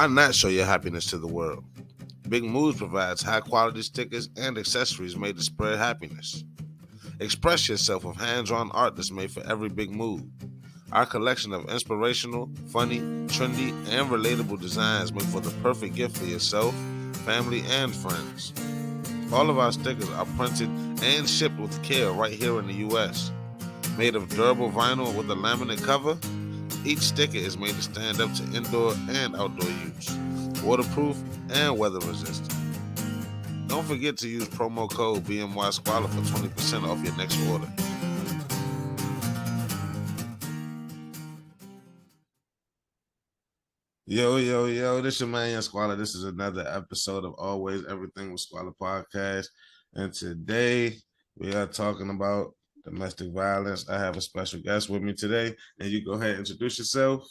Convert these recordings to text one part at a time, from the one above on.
Why not show your happiness to the world? Big Moves provides high quality stickers and accessories made to spread happiness. Express yourself with hands-on art that's made for every big move. Our collection of inspirational, funny, trendy, and relatable designs make for the perfect gift for yourself, family, and friends. All of our stickers are printed and shipped with care right here in the US. Made of durable vinyl with a laminate cover, each sticker is made to stand up to indoor and outdoor use, waterproof and weather resistant. Don't forget to use promo code BMY Squalla for 20% off your next order. Yo, this your man Squalla. This is another episode of Always Everything with Squalla Podcast. And today we are talking about domestic violence. I have a special guest with me today. And you go ahead and introduce yourself.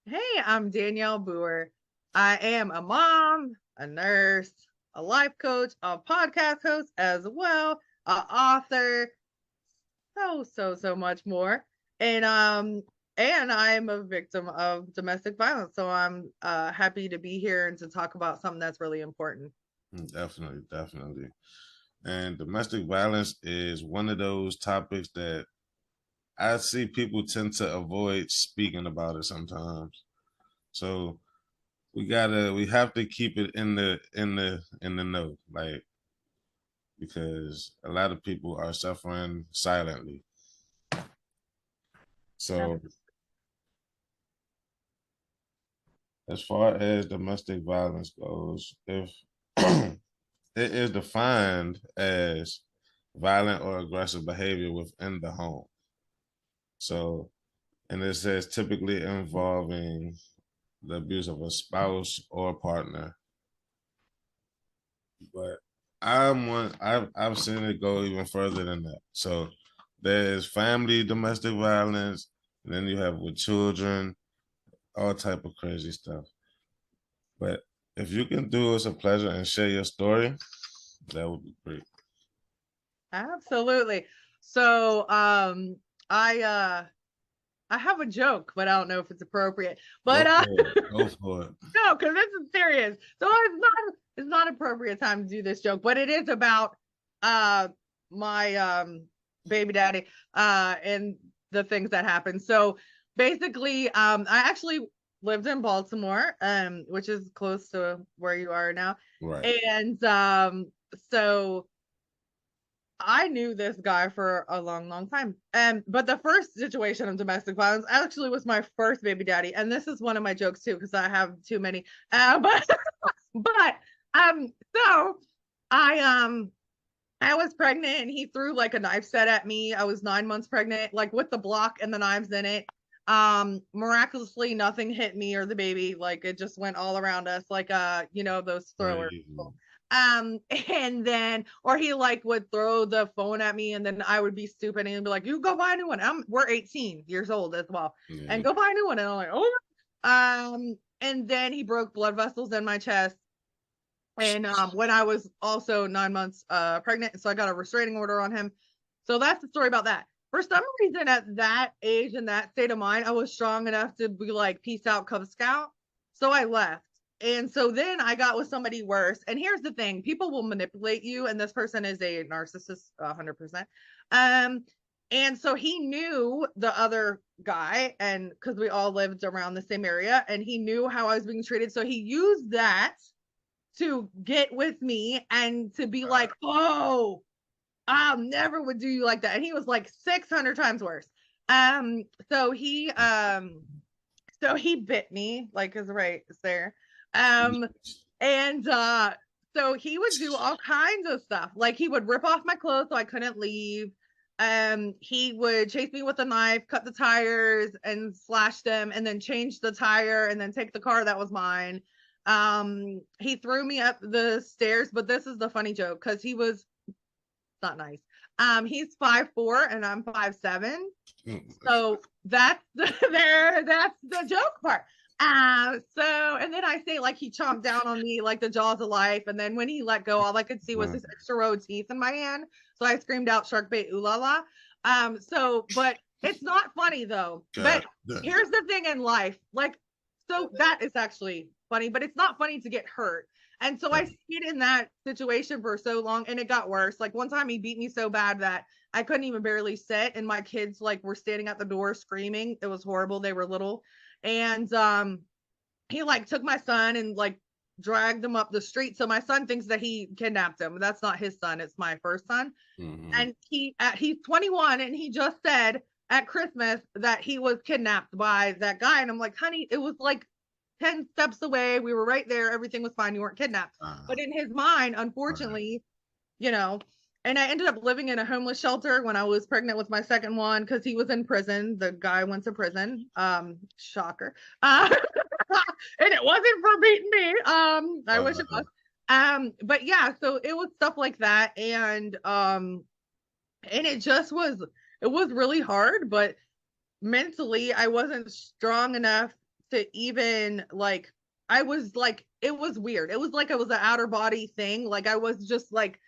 Hey, I'm Danielle Booher. I am a mom, a nurse, a life coach, a podcast host as well, an author, so much more. And I'm a victim of domestic violence. So I'm happy to be here and to talk about something that's really important. Definitely. And domestic violence is one of those topics that I see people tend to avoid speaking about it sometimes. So we have to keep it in the know, like, because a lot of people are suffering silently. So as far as domestic violence goes, if it is defined as violent or aggressive behavior within the home. So, and it says typically involving the abuse of a spouse or partner. But I've seen it go even further than that. So there's family domestic violence, and then you have with children, all type of crazy stuff. But if you can do us a pleasure and share your story, that would be great. Absolutely. So I have a joke, but I don't know if it's appropriate. But go for it. No, because this is serious. So it's not appropriate time to do this joke, but it is about my baby daddy and the things that happened. So basically, I actually lived in Baltimore, which is close to where you are now. Right. And so I knew this guy for a long time. But the first situation of domestic violence actually was my first baby daddy. And this is one of my jokes too, because I have too many. So I was pregnant and he threw like a knife set at me. I was 9 months pregnant, like with the block and the knives in it. Miraculously nothing hit me or the baby. Like it just went all around us, like those throwers. Right. And then, or he like would throw the phone at me and then I would be stupid and he'd be like, you go buy a new one. We're 18 years old as well. Yeah. And go buy a new one. And I'm like, oh, and then he broke blood vessels in my chest. And when I was also 9 months pregnant, so I got a restraining order on him. So that's the story about that. For some reason at that age and that state of mind, I was strong enough to be like, peace out, Cub Scout. So I left. And so then I got with somebody worse. And here's the thing, people will manipulate you. And this person is a narcissist, 100%. And so he knew the other guy, and because we all lived around the same area, and he knew how I was being treated. So he used that to get with me and to be like, oh, I never would do you like that. And he was like 600 times worse. So he bit me, like his right is there. So he would do all kinds of stuff. Like he would rip off my clothes so I couldn't leave. He would chase me with a knife, cut the tires and slash them, and then change the tire and then take the car that was mine. He threw me up the stairs, but this is the funny joke because he was not nice. He's 5'4" and I'm 5'7". So that's the joke part. And then I say like he chomped down on me like the jaws of life, and then when he let go, all I could see was his extra row of teeth in my hand. So I screamed out shark bait, ooh la la. But it's not funny though. But here's the thing in life, like, so that is actually funny, but it's not funny to get hurt. And so I stayed in that situation for so long, and it got worse. Like one time he beat me so bad that I couldn't even barely sit, and my kids like were standing at the door screaming. It was horrible. They were little. And he like took my son and like dragged him up the street. So my son thinks that he kidnapped him. That's not his son. It's my first son. And he's 21, and he just said at Christmas that he was kidnapped by that guy. And I'm like, honey, it was like 10 steps away. We were right there. Everything was fine. You weren't kidnapped. But in his mind, unfortunately, you know, and I ended up living in a homeless shelter when I was pregnant with my second one because he was in prison. The guy went to prison. Shocker. And it wasn't for beating me. I wish it was. But yeah, so it was stuff like that. And it just was, it was really hard, but mentally I wasn't strong enough to even like, I was like, it was weird. It was like it was an outer body thing. Like I was just like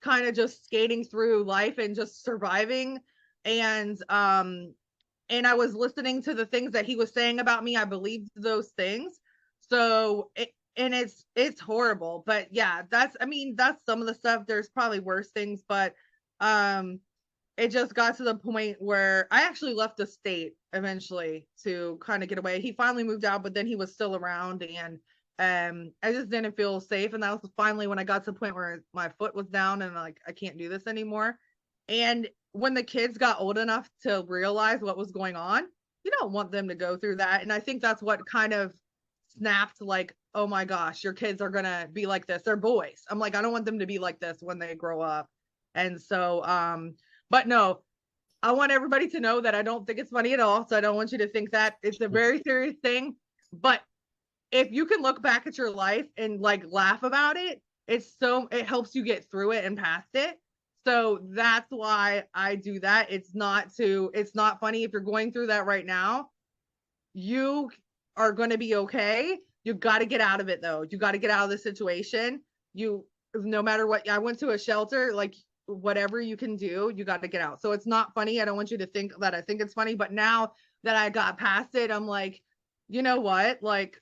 kind of just skating through life and just surviving. And I was listening to the things that he was saying about me. I believed those things. So it's horrible. But yeah, I mean, that's some of the stuff. There's probably worse things, but it just got to the point where I actually left the state eventually to kind of get away. He finally moved out, but then he was still around, and I just didn't feel safe. And that was finally when I got to the point where my foot was down and like, I can't do this anymore. And when the kids got old enough to realize what was going on, you don't want them to go through that. And I think that's what kind of snapped, like, oh my gosh, your kids are gonna be like this. They're boys. I'm like, I don't want them to be like this when they grow up. And so but no, I want everybody to know that I don't think it's funny at all. So I don't want you to think that. It's a very serious thing. But if you can look back at your life and like laugh about it, it helps you get through it and past it. So that's why I do that. It's not funny if you're going through that right now. You are going to be okay. You got to get out of it though. You got to get out of the situation. No matter what, I went to a shelter, like whatever you can do, you got to get out. So it's not funny. I don't want you to think that I think it's funny, but now that I got past it, I'm like, you know what? Like,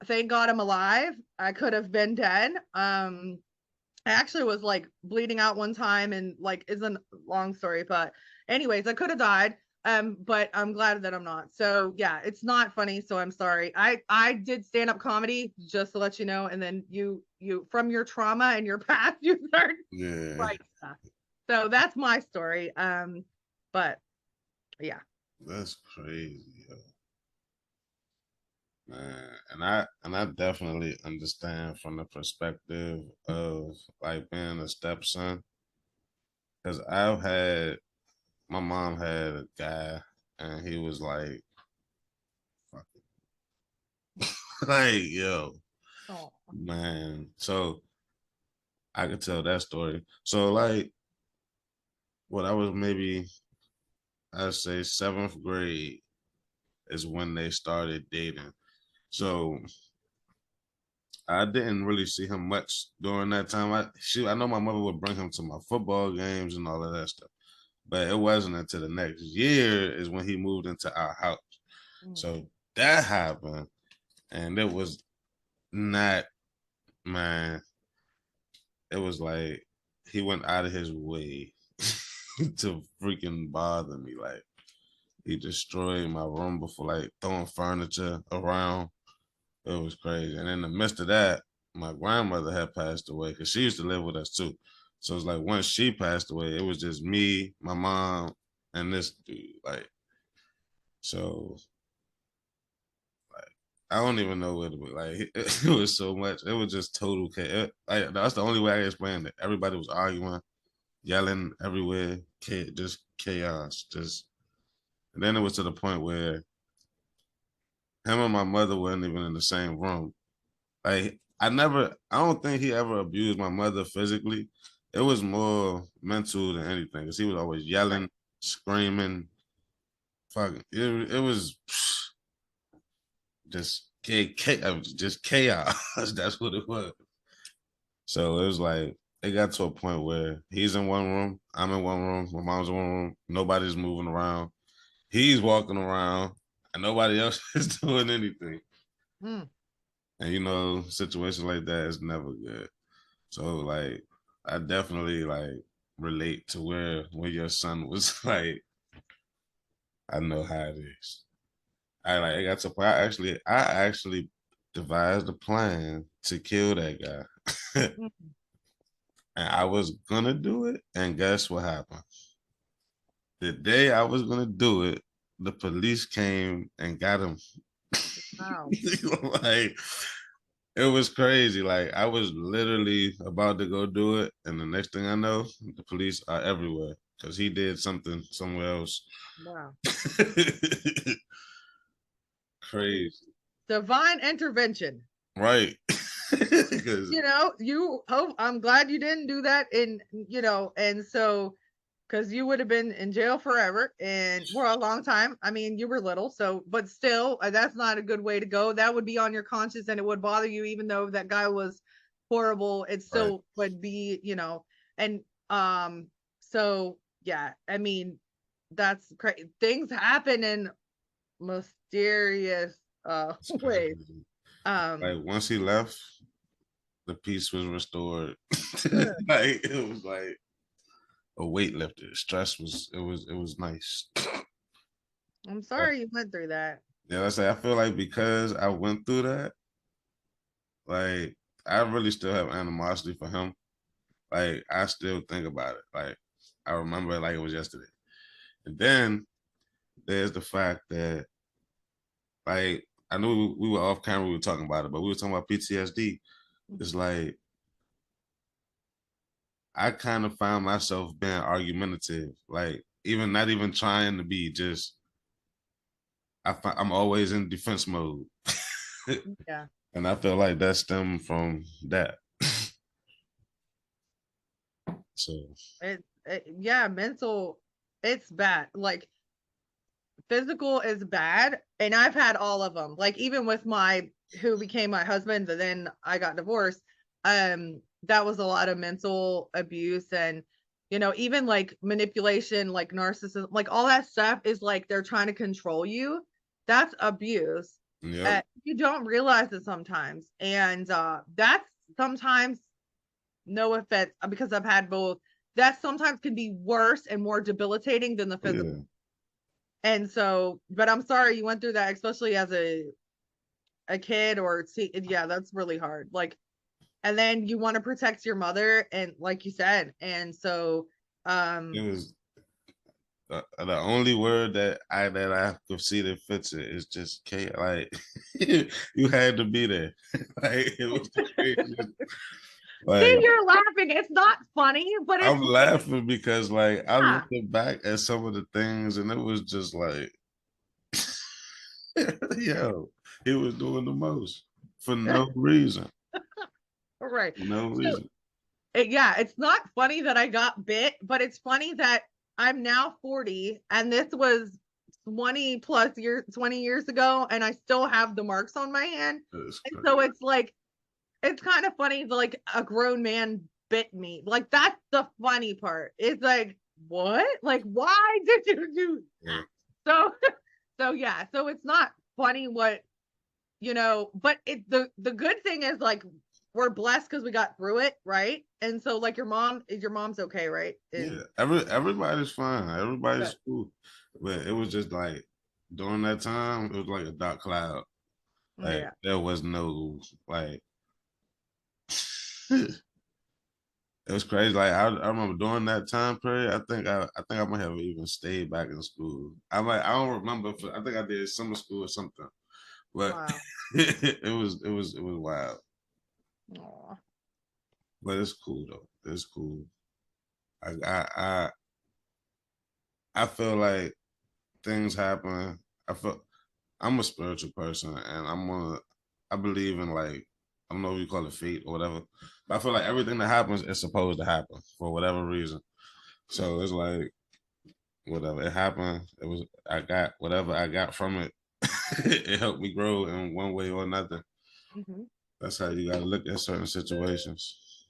thank God I'm alive. I could have been dead. I actually was like bleeding out one time, and like, isn't a long story, but anyways, I could have died. But I'm glad that I'm not. So yeah, it's not funny. So I'm sorry. I did stand up comedy, just to let you know. And then you from your trauma and your past, you start right stuff. So that's my story. But yeah, that's crazy, yo. Man, and I definitely understand from the perspective of like being a stepson, because my mom had a guy, and he was like, fuck it. Like, yo, man. So I could tell that story. So like, what I was maybe, I'd say 7th grade is when they started dating. So I didn't really see him much during that time. I know my mother would bring him to my football games and all of that stuff. But it wasn't until the next year is when he moved into our house. So that happened. And it was not, man, it was like he went out of his way to freaking bother me. Like, he destroyed my room before, like throwing furniture around. It was crazy. And in the midst of that, my grandmother had passed away because she used to live with us too. So it's like once she passed away, it was just me, my mom, and this dude. Like, so, like, I don't even know what it was. Like, it was so much. It was just total chaos. Like, that's the only way I can explain it. Everybody was arguing, yelling everywhere, just chaos. And then it was to the point where him and my mother weren't even in the same room. Like, I don't think he ever abused my mother physically. It was more mental than anything, because he was always yelling, screaming, fucking. It was just chaos. That's what it was. So it was like, it got to a point where he's in one room, I'm in one room, my mom's in one room, nobody's moving around. He's walking around, and nobody else is doing anything. And you know, situations like that is never good. So like, I definitely like relate to where when your son was like, I know how it is. I got to I actually devised a plan to kill that guy. Mhm. And I was gonna do it, and guess what happened? The day I was gonna do it, the police came and got him. Wow. Like it was crazy. Like I was literally about to go do it, and the next thing I know, the police are everywhere because he did something somewhere else. Wow. Crazy, Divine intervention. right? Because You hope I'm glad you didn't do that and so because you would have been in jail forever and for a long time. I mean, you were little, so but still, that's not a good way to go. That would be on your conscience and it would bother you, even though that guy was horrible. It right, still would and um, so yeah, I mean, that's crazy. Things happen in mysterious it's ways. crazy. Um, Like once he left, the peace was restored. Like it was like a weight lifted. Stress was it was nice. I'm sorry you went through that. Yeah, I say I feel like because I went through that, like I really still have animosity for him. Like I still think about it. Like I remember it like it was yesterday. And then there's the fact that like I knew we were off camera, we were talking about it, but we were talking about PTSD. It's like I kind of found myself being argumentative, like even not even trying to be, just I'm always in defense mode, Yeah. and I feel like that stemmed from that. So Yeah, mental, it's bad. Like physical is bad, and I've had all of them. Like even with my who became my husband, and then I got divorced. That was a lot of mental abuse, and even like manipulation, like narcissism, like all that stuff is like they're trying to control you. That's abuse. yep, You don't realize it sometimes, and that's sometimes no offense because I've had both. That sometimes can be worse and more debilitating than the physical. yeah, And so, but I'm sorry you went through that, especially as a kid yeah, that's really hard. Like, and then you want to protect your mother, and like you said, and so, it um, was the only word that I could see that fits it is just chaos. Like you had to be there. Like it was the craziest. see, Like you're laughing. It's not funny, but I'm it's laughing because like I yeah, looked back at some of the things and it was just like, yo, he was doing the most for no reason. right. No So, reason. yeah, it's not funny that I got bit, but it's funny that I'm now 40 and this was 20 years ago, and I still have the marks on my hand. It's And so crazy. it's like, it's kind of funny, like a grown man bit me. Like, that's the funny part. It's like, what? Like, why did you do Yeah. that? So, so yeah, so it's not funny but the good thing is like we're blessed because we got through it, right? And so like your mom's okay, right? Yeah. And Everybody's fine. good. Everybody's cool. But it was just like during that time, it was like a dark cloud. Like Yeah. there was no like it was crazy. Like I remember during that time period, I think I might have even stayed back in school. I don't remember if I think I did summer school or something. But Wow. it was wild. Aw. But it's cool though. It's cool. I I I, I feel like things happen. I feel I'm a spiritual person and I believe in like I don't know if you call it fate or whatever. But I feel like everything that happens is supposed to happen for whatever reason. So it's like whatever it happened, it was I got whatever I got from it. It helped me grow in one way or another. Mhm. That's how you gotta look at certain situations.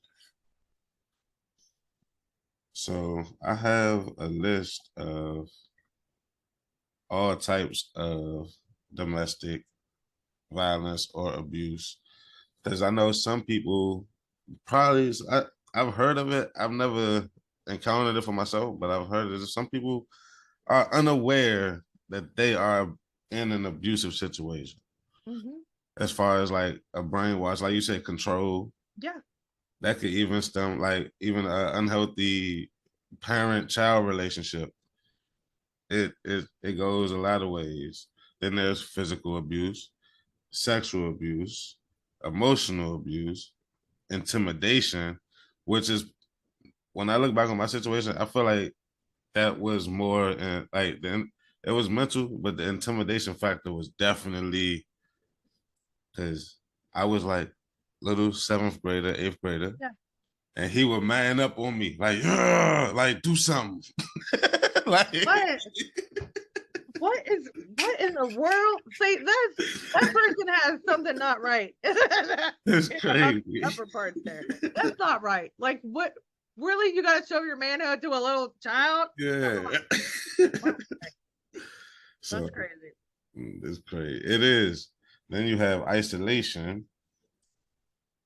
So I have a list of all types of domestic violence or abuse. Because I know some people probably, I've heard of it. I've never encountered it for myself, but I've heard that some people are unaware that they are in an abusive situation. Mm-hmm. As far as like a brainwash, like you said, control. Yeah. That could even stem like even an unhealthy parent-child relationship. It goes a lot of ways. Then there's physical abuse, sexual abuse, emotional abuse, intimidation, which is when I look back on my situation, I feel like that was more like then it was mental, but the intimidation factor was definitely because I was like little seventh grader, eighth grader, Yeah. and he would man up on me like do something, like What? What in the world? See, that person has something not right. it's In the crazy. upper parts there. That's not right. Like what? Really, you got to show your manhood to a little child? Yeah. So That's crazy. it's crazy. It is. Then you have isolation.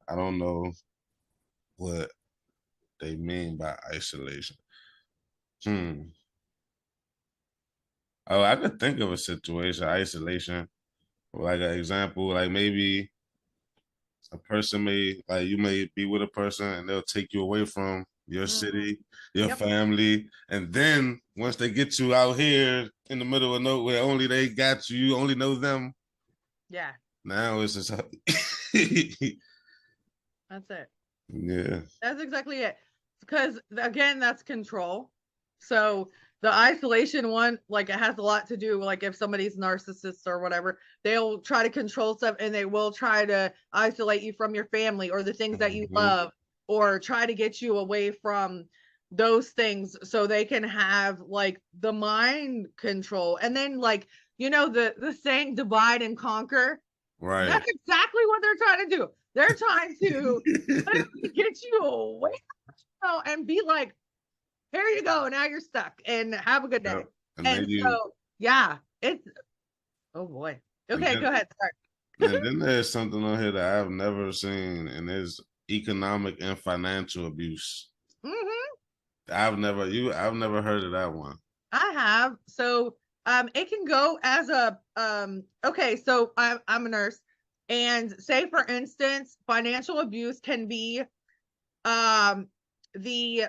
I don't know what they mean by isolation. Hmm. Oh, I could think of a situation, isolation, like an example, like maybe a person may, like you may be with a person and they'll take you away from your Mm-hmm. city, your Yep. family, and then once they get you out here in the middle of nowhere, only they got you, you only know them. Yeah. Now it's just, That's it. yeah, That's exactly it. Because again, that's control. So the isolation one, like it has a lot to do, like if somebody's narcissist or whatever, they'll try to control stuff and they will try to isolate you from your family or the things that you mm-hmm. love, or try to get you away from those things so they can have like the mind control. And then like, the saying divide and conquer. Right. That's exactly what they're trying to do. They're trying to literally get you away and be like, here you go. Now you're stuck and have a good day. Yep. And then And so, yeah, it's, oh boy. and Okay, then, go ahead. and then there's something on here that I've never seen, and it's economic and financial abuse. Mm-hmm. I've never heard of that one. I have. So, it can go as okay, so I'm a nurse, and say for instance, financial abuse can be, the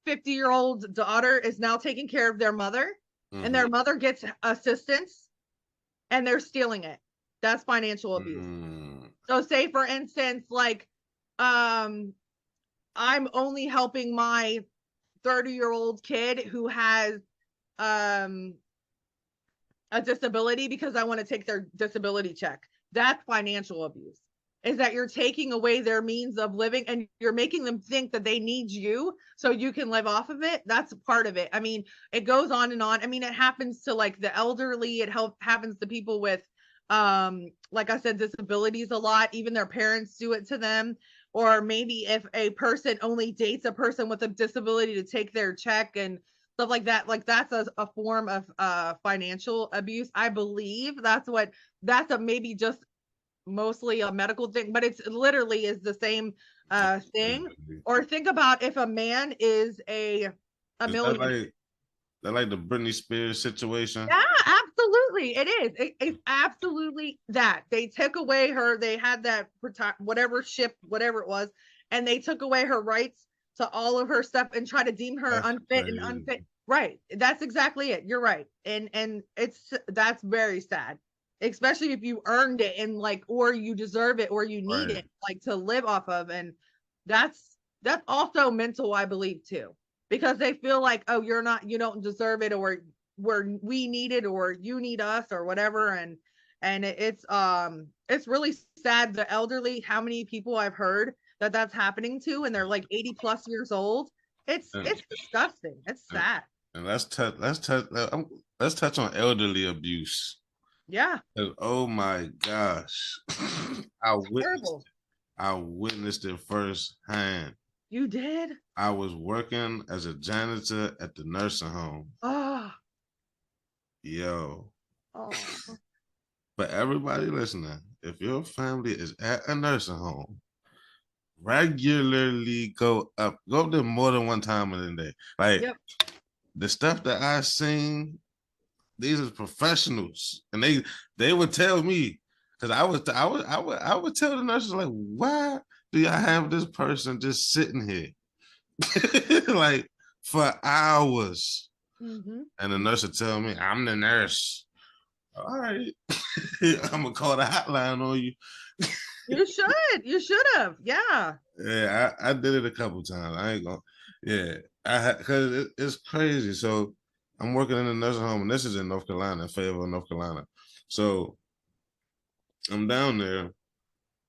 50-year-old daughter is now taking care of their mother, and Mm-hmm. their mother gets assistance and they're stealing it. That's financial abuse. Mm-hmm. So say for instance, like, um I'm only helping my 30-year-old kid who has um a disability because I want to take their disability check. That's financial abuse. Is that you're taking away their means of living and you're making them think that they need you so you can live off of it. That's part of it. I mean, it goes on and on. I mean, it happens to like the elderly, happens to people with like I said, disabilities a lot. Even their parents do it to them. Or maybe if a person only dates a person with a disability to take their check and stuff like that's a form of financial abuse. I believe that's a maybe just mostly a medical thing, but it's literally is the same thing. Or think about if a man is a Is that millionaire. like the Britney Spears situation? Yeah, absolutely. It is. It's absolutely that. They took away they had that whatever ship, whatever it was, and they took away her rights to all of her stuff and try to deem her That's unfit and crazy. unfit. Right. That's exactly it. You're right. And that's very sad. Especially if you earned it and like or you deserve it or you need Right. it like to live off of. And that's also mental, I believe, too. Because they feel like, oh, you don't deserve it, or we need it, or you need us, or whatever. And it's really sad. The elderly, how many people I've heard that's happening to, and they're like 80 plus years old. And, It's disgusting. It's and, sad. and let's touch on elderly abuse. Yeah. Oh my gosh, I witnessed Terrible. I witnessed it firsthand. You did. I was working as a janitor at the nursing home. Oh. Yo, Oh. But everybody listening, if your family is at a nursing home, regularly go there more than one time in the day. Like Yep. the stuff that I seen, these are professionals, and they would tell me because I would tell the nurses like, why do y'all have this person just sitting here like for hours? Mm-hmm. And the nurse would tell me, I'm the nurse. All right, I'm gonna call the hotline on you. You should. You should have. Yeah. Yeah, I did it a couple times. I ain't gonna. Yeah, I had because it's crazy. So I'm working in a nursing home, and this is in North Carolina, in Fayetteville, North Carolina. So I'm down there,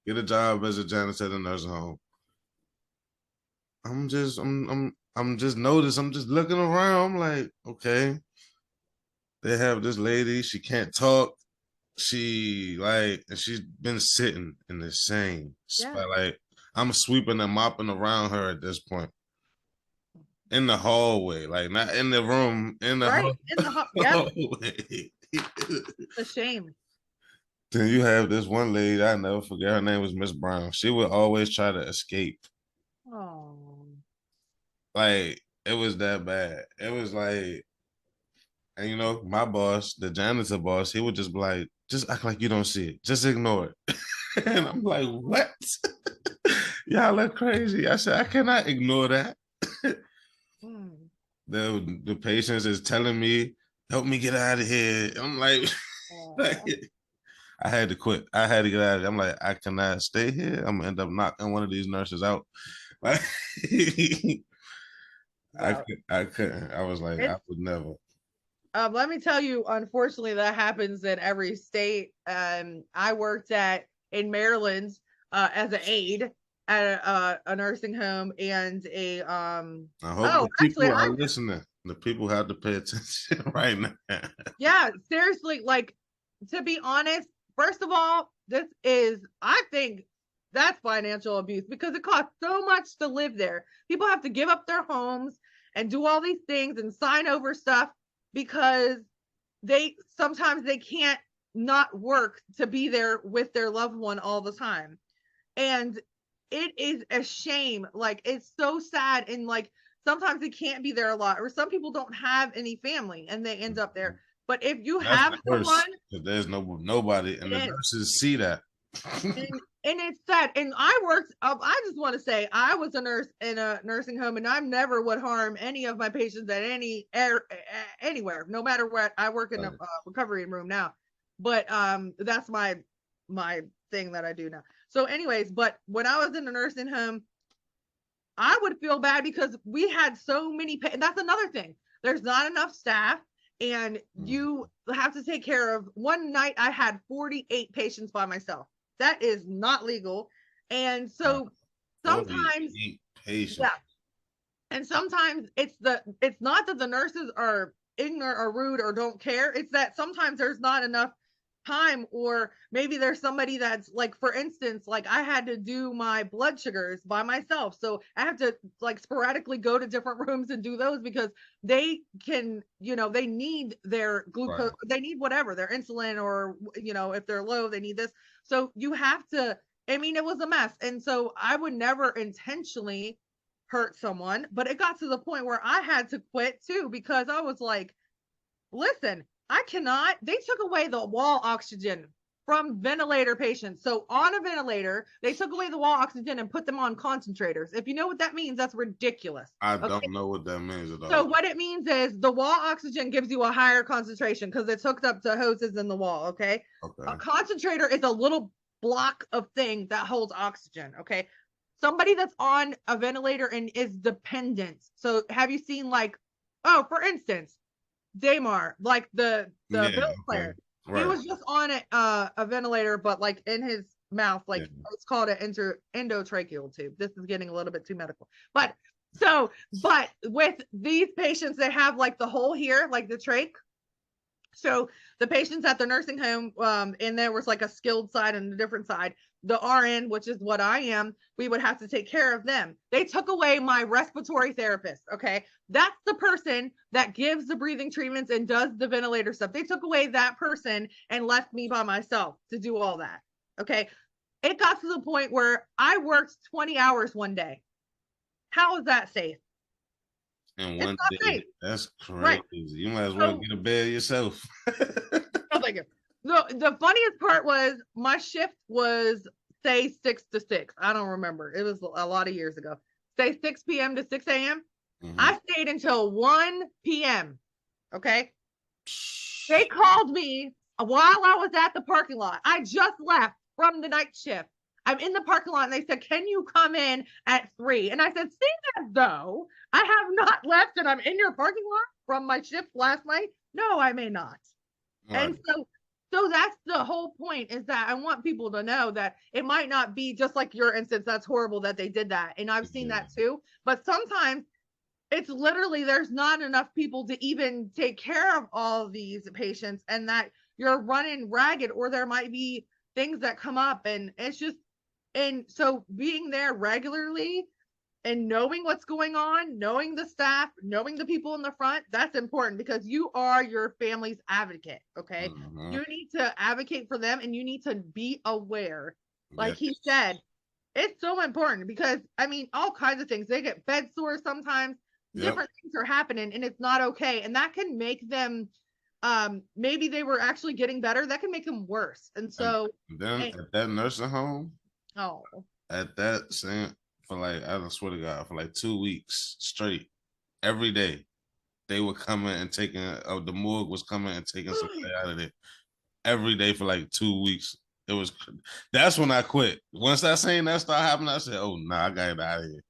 get a job as a janitor at a nursing home. I'm just noticed. I'm just looking around. I'm like, okay, they have this lady. She can't talk. And she's been sitting in the same spot. Yeah. Like I'm sweeping and mopping around her at this point. In the hallway, like not in the room, in the Right. In the hallway. a shame. Then you have this one lady, I never forget, her name was Miss Brown. She would always try to escape. Oh. Like, it was that bad. It was like, and you know, my boss, the janitor boss, he would just be like, just act like you don't see it. Just ignore it. And I'm like, what? Y'all look crazy. I said, I cannot ignore that. The patients is telling me, help me get out of here. I'm like, like, I had to quit. I had to get out of here. I'm like, I cannot stay here. I'm gonna end up knocking one of these nurses out. Like, Wow. I couldn't. I was like, I would never. Let me tell you, unfortunately, that happens in every state. I worked in Maryland as an aide at a nursing home and a I hope the people are listening. The people have to pay attention right now. Yeah, seriously, like to be honest, first of all, I think that's financial abuse because it costs so much to live there. People have to give up their homes and do all these things and sign over stuff because sometimes they can't not work to be there with their loved one all the time. And it is a shame. Like it's so sad. And like sometimes they can't be there a lot, or some people don't have any family and they end up there. But if you have someone, there's nobody, and the nurses see that. and it's sad. And I just want to say I was a nurse in a nursing home, and I never would harm any of my patients at anywhere, no matter what. I work in a recovery room now, but that's my thing that I do now. So anyways, but when I was in a nursing home, I would feel bad because we had so many that's another thing. There's not enough staff and you have to take care of. One night I had 48 patients by myself. That is not legal. And so sometimes yeah. And sometimes it's not that the nurses are ignorant or rude or don't care. It's that sometimes there's not enough time, or maybe there's somebody that's like, for instance, like I had to do my blood sugars by myself, so I have to like sporadically go to different rooms and do those because they can, they need their glucose, they need whatever, their insulin, or if they're low they need this. So you have to, it was a mess. And so I would never intentionally hurt someone, but it got to the point where I had to quit too because I was like, listen, I cannot. They took away the wall oxygen from ventilator patients. So on a ventilator, they took away the wall oxygen and put them on concentrators. If you know what that means, that's ridiculous. I don't know what that means at all. So what it means is the wall oxygen gives you a higher concentration because it's hooked up to hoses in the wall. Okay. A concentrator is a little block of thing that holds oxygen. Okay. Somebody that's on a ventilator and is dependent. So have you seen for instance, Damar, like the bill player, he was just on a ventilator, but like in his mouth, it's called an endotracheal tube. This is getting a little bit too medical, but with these patients, they have like the hole here, like the trach. So the patients at the nursing home, and there was like a skilled side and a different side. the RN, which is what I am, we would have to take care of them. They took away my respiratory therapist. Okay. That's the person that gives the breathing treatments and does the ventilator stuff. They took away that person and left me by myself to do all that. Okay. It got to the point where I worked 20 hours one day. How is that safe? And It's one not day, safe. that's crazy. Right. You might as well get a bed yourself. Oh, thank you. The funniest part was my shift was say 6 to 6. I don't remember. It was a lot of years ago. Say 6 p.m. to 6 a.m. I stayed until 1 p.m. Okay. They called me while I was at the parking lot. I just left from the night shift. I'm in the parking lot and they said, can you come in at 3? And I said, seeing as though I have not left and I'm in your parking lot from my shift last night, no, I may not. Right. And so that's the whole point, is that I want people to know that it might not be just like your instance. That's horrible that they did that. And I've seen that too. But sometimes it's literally there's not enough people to even take care of all of these patients, and that you're running ragged, or there might be things that come up, and it's just, and so being there regularly and knowing what's going on, knowing the staff, knowing the people in the front, that's important, because you are your family's advocate. Okay. You need to advocate for them, and you need to be aware. Like he said, it's so important, because I mean, all kinds of things, they get bed sores sometimes. Different things are happening, and it's not okay. And that can make them, maybe they were actually getting better. That can make them worse. And so then at that nursing home, at that same, for like, I swear to God, for like 2 weeks straight, every day, they were coming and taking, the morgue was coming and taking something out of it every day for like 2 weeks. It was, that's when I quit. Once I seen that start happening, I said, oh, nah, I got it out of here.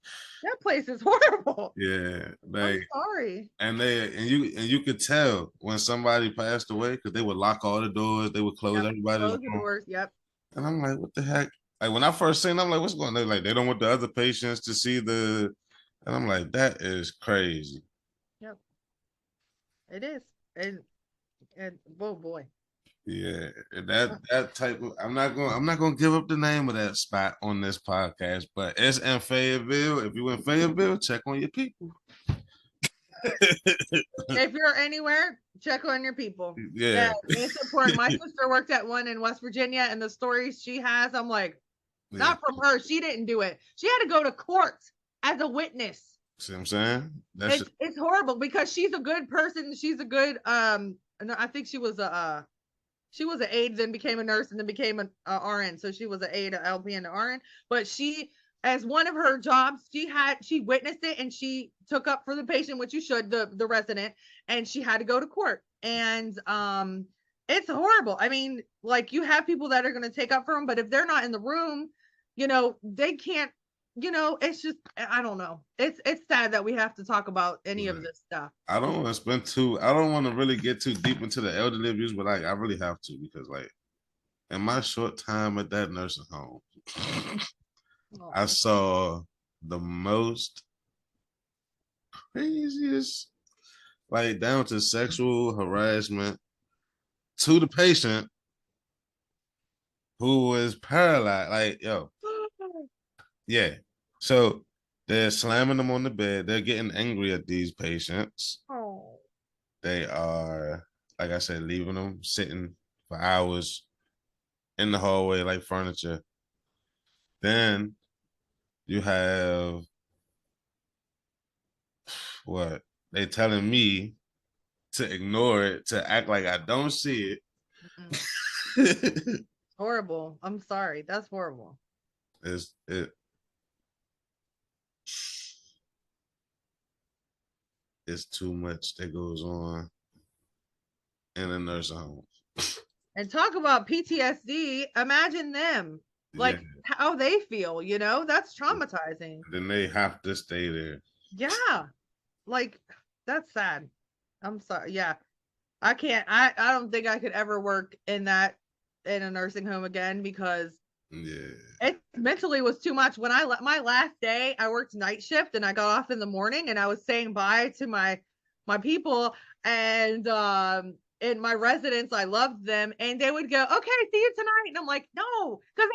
That place is horrible. Yeah. I'm sorry. And you could tell when somebody passed away, because they would lock all the doors, they would close everybody's doors. Yep. And I'm like, what the heck? Like when I first seen them, I'm like, what's going on? They're like, they don't want the other patients to see the, and I'm like, that is crazy. Yep. It is. And oh boy. Yeah, that type of, I'm not gonna give up the name of that spot on this podcast, but it's in Fayetteville. If you in Fayetteville, check on your people. If you're anywhere, check on your people. Yeah, it's important. My sister worked at one in West Virginia, and the stories she has, I'm like, not from her. She didn't do it. She had to go to court as a witness. See what I'm saying? It's horrible, because she's a good person. She's a good, and I think she was an aide, then became a nurse, and then became an RN. So she was an aide, an LP, and an RN. But she, as one of her jobs, she witnessed it, and she took up for the patient, which you should, the resident, and she had to go to court. And it's horrible. I mean, like, you have people that are going to take up for them, but if they're not in the room, they can't. It's just, I don't know. It's sad that we have to talk about any of this stuff. I don't want to I don't want to really get too deep into the elderly abuse, but like, I really have to, because like, in my short time at that nursing home, I saw the most craziest, like, down to sexual harassment to the patient who was paralyzed. Like, yo. Yeah. So they're slamming them on the bed. They're getting angry at these patients. They are, like I said, leaving them sitting for hours in the hallway like furniture. Then you have what? They telling me to ignore it, to act like I don't see it. Horrible. I'm sorry. That's horrible. It's too much that goes on in a nursing home. And talk about PTSD. Imagine them, like, how they feel, that's traumatizing. Then they have to stay there. Yeah. Like, that's sad. I'm sorry. Yeah. I can't, I don't think I could ever work in a nursing home again, because it mentally was too much. When my last day, I worked night shift, and I got off in the morning, and I was saying bye to my people, and in my residence, I loved them, and they would go, "Okay, see you tonight," and I'm like, "No," because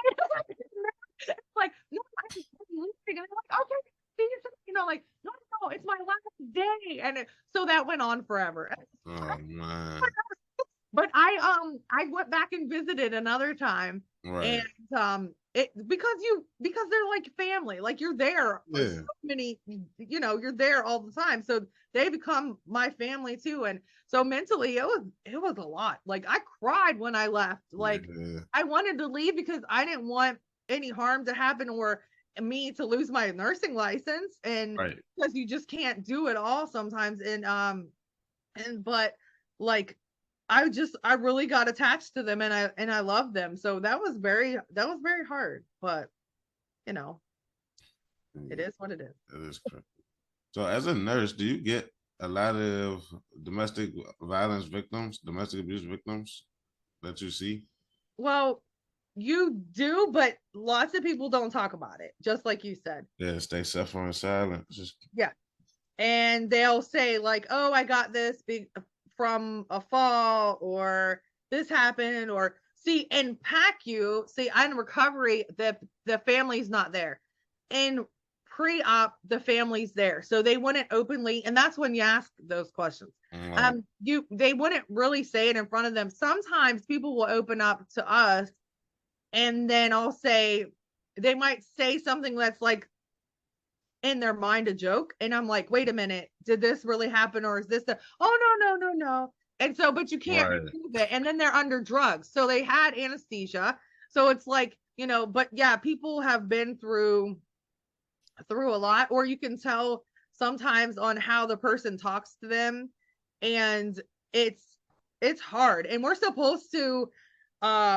it's like, "No, I'm leaving," and I'm like, "Okay, see you tonight," like, "No, no, it's my last day," and so that went on forever. Oh man. But I went back and visited another time, Right. and it because they're like family, like you're there Yeah. so many, you're there all the time, so they become my family too. And so mentally it was a lot. Like I cried when I left. Like Yeah. I wanted to leave because I didn't want any harm to happen or me to lose my nursing license, and Right. because you just can't do it all sometimes. And but like I really got attached to them, and I love them. So that was very hard, but you know, it Yeah, is what it is. it is crazy. So, as a nurse, do you get a lot of domestic violence victims, domestic abuse victims that you see? Well, you do, but lots of people don't talk about it, just like you said. Yes, they suffer in silence. Yeah. And they'll say like, "Oh, I got this from a fall," or "This happened," or see, and pack you see, in recovery, the family's not there. In pre-op, the family's there, so they wouldn't openly, and that's when you ask those questions. Right. They wouldn't really say it in front of them. Sometimes people will open up to us, and then I'll say, they might say something that's like in their mind a joke, and I'm like, "Wait a minute, did this really happen, or is this the oh, no, no, no, no." And so, but you can't Right. prove it, and then they're under drugs, so they had anesthesia, so it's like, but yeah, people have been through a lot, or you can tell sometimes on how the person talks to them, and it's hard, and we're supposed to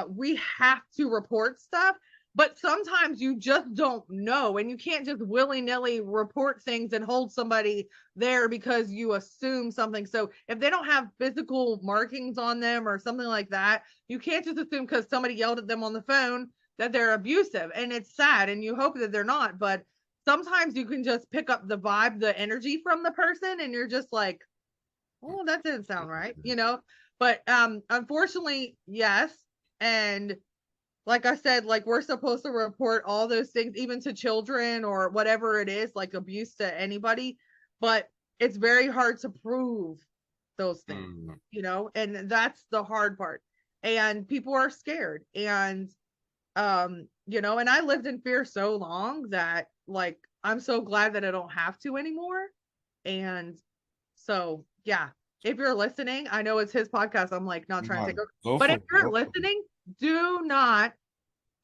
we have to report stuff, but sometimes you just don't know, and you can't just willy-nilly report things and hold somebody there because you assume something. So if they don't have physical markings on them or something like that, you can't just assume because somebody yelled at them on the phone that they're abusive. And it's sad, and you hope that they're not, but sometimes you can just pick up the vibe, the energy from the person, and you're just like, "Oh, that didn't sound right." But unfortunately, yes. And like I said, like we're supposed to report all those things, even to children or whatever it is, like abuse to anybody. But it's very hard to prove those things, Mm. and that's the hard part. And people are scared. And and I lived in fear so long that like I'm so glad that I don't have to anymore. And so yeah, if you're listening, I know it's his podcast. I'm like not trying to take No, over. go But for if it. you're Go for it. listening, do not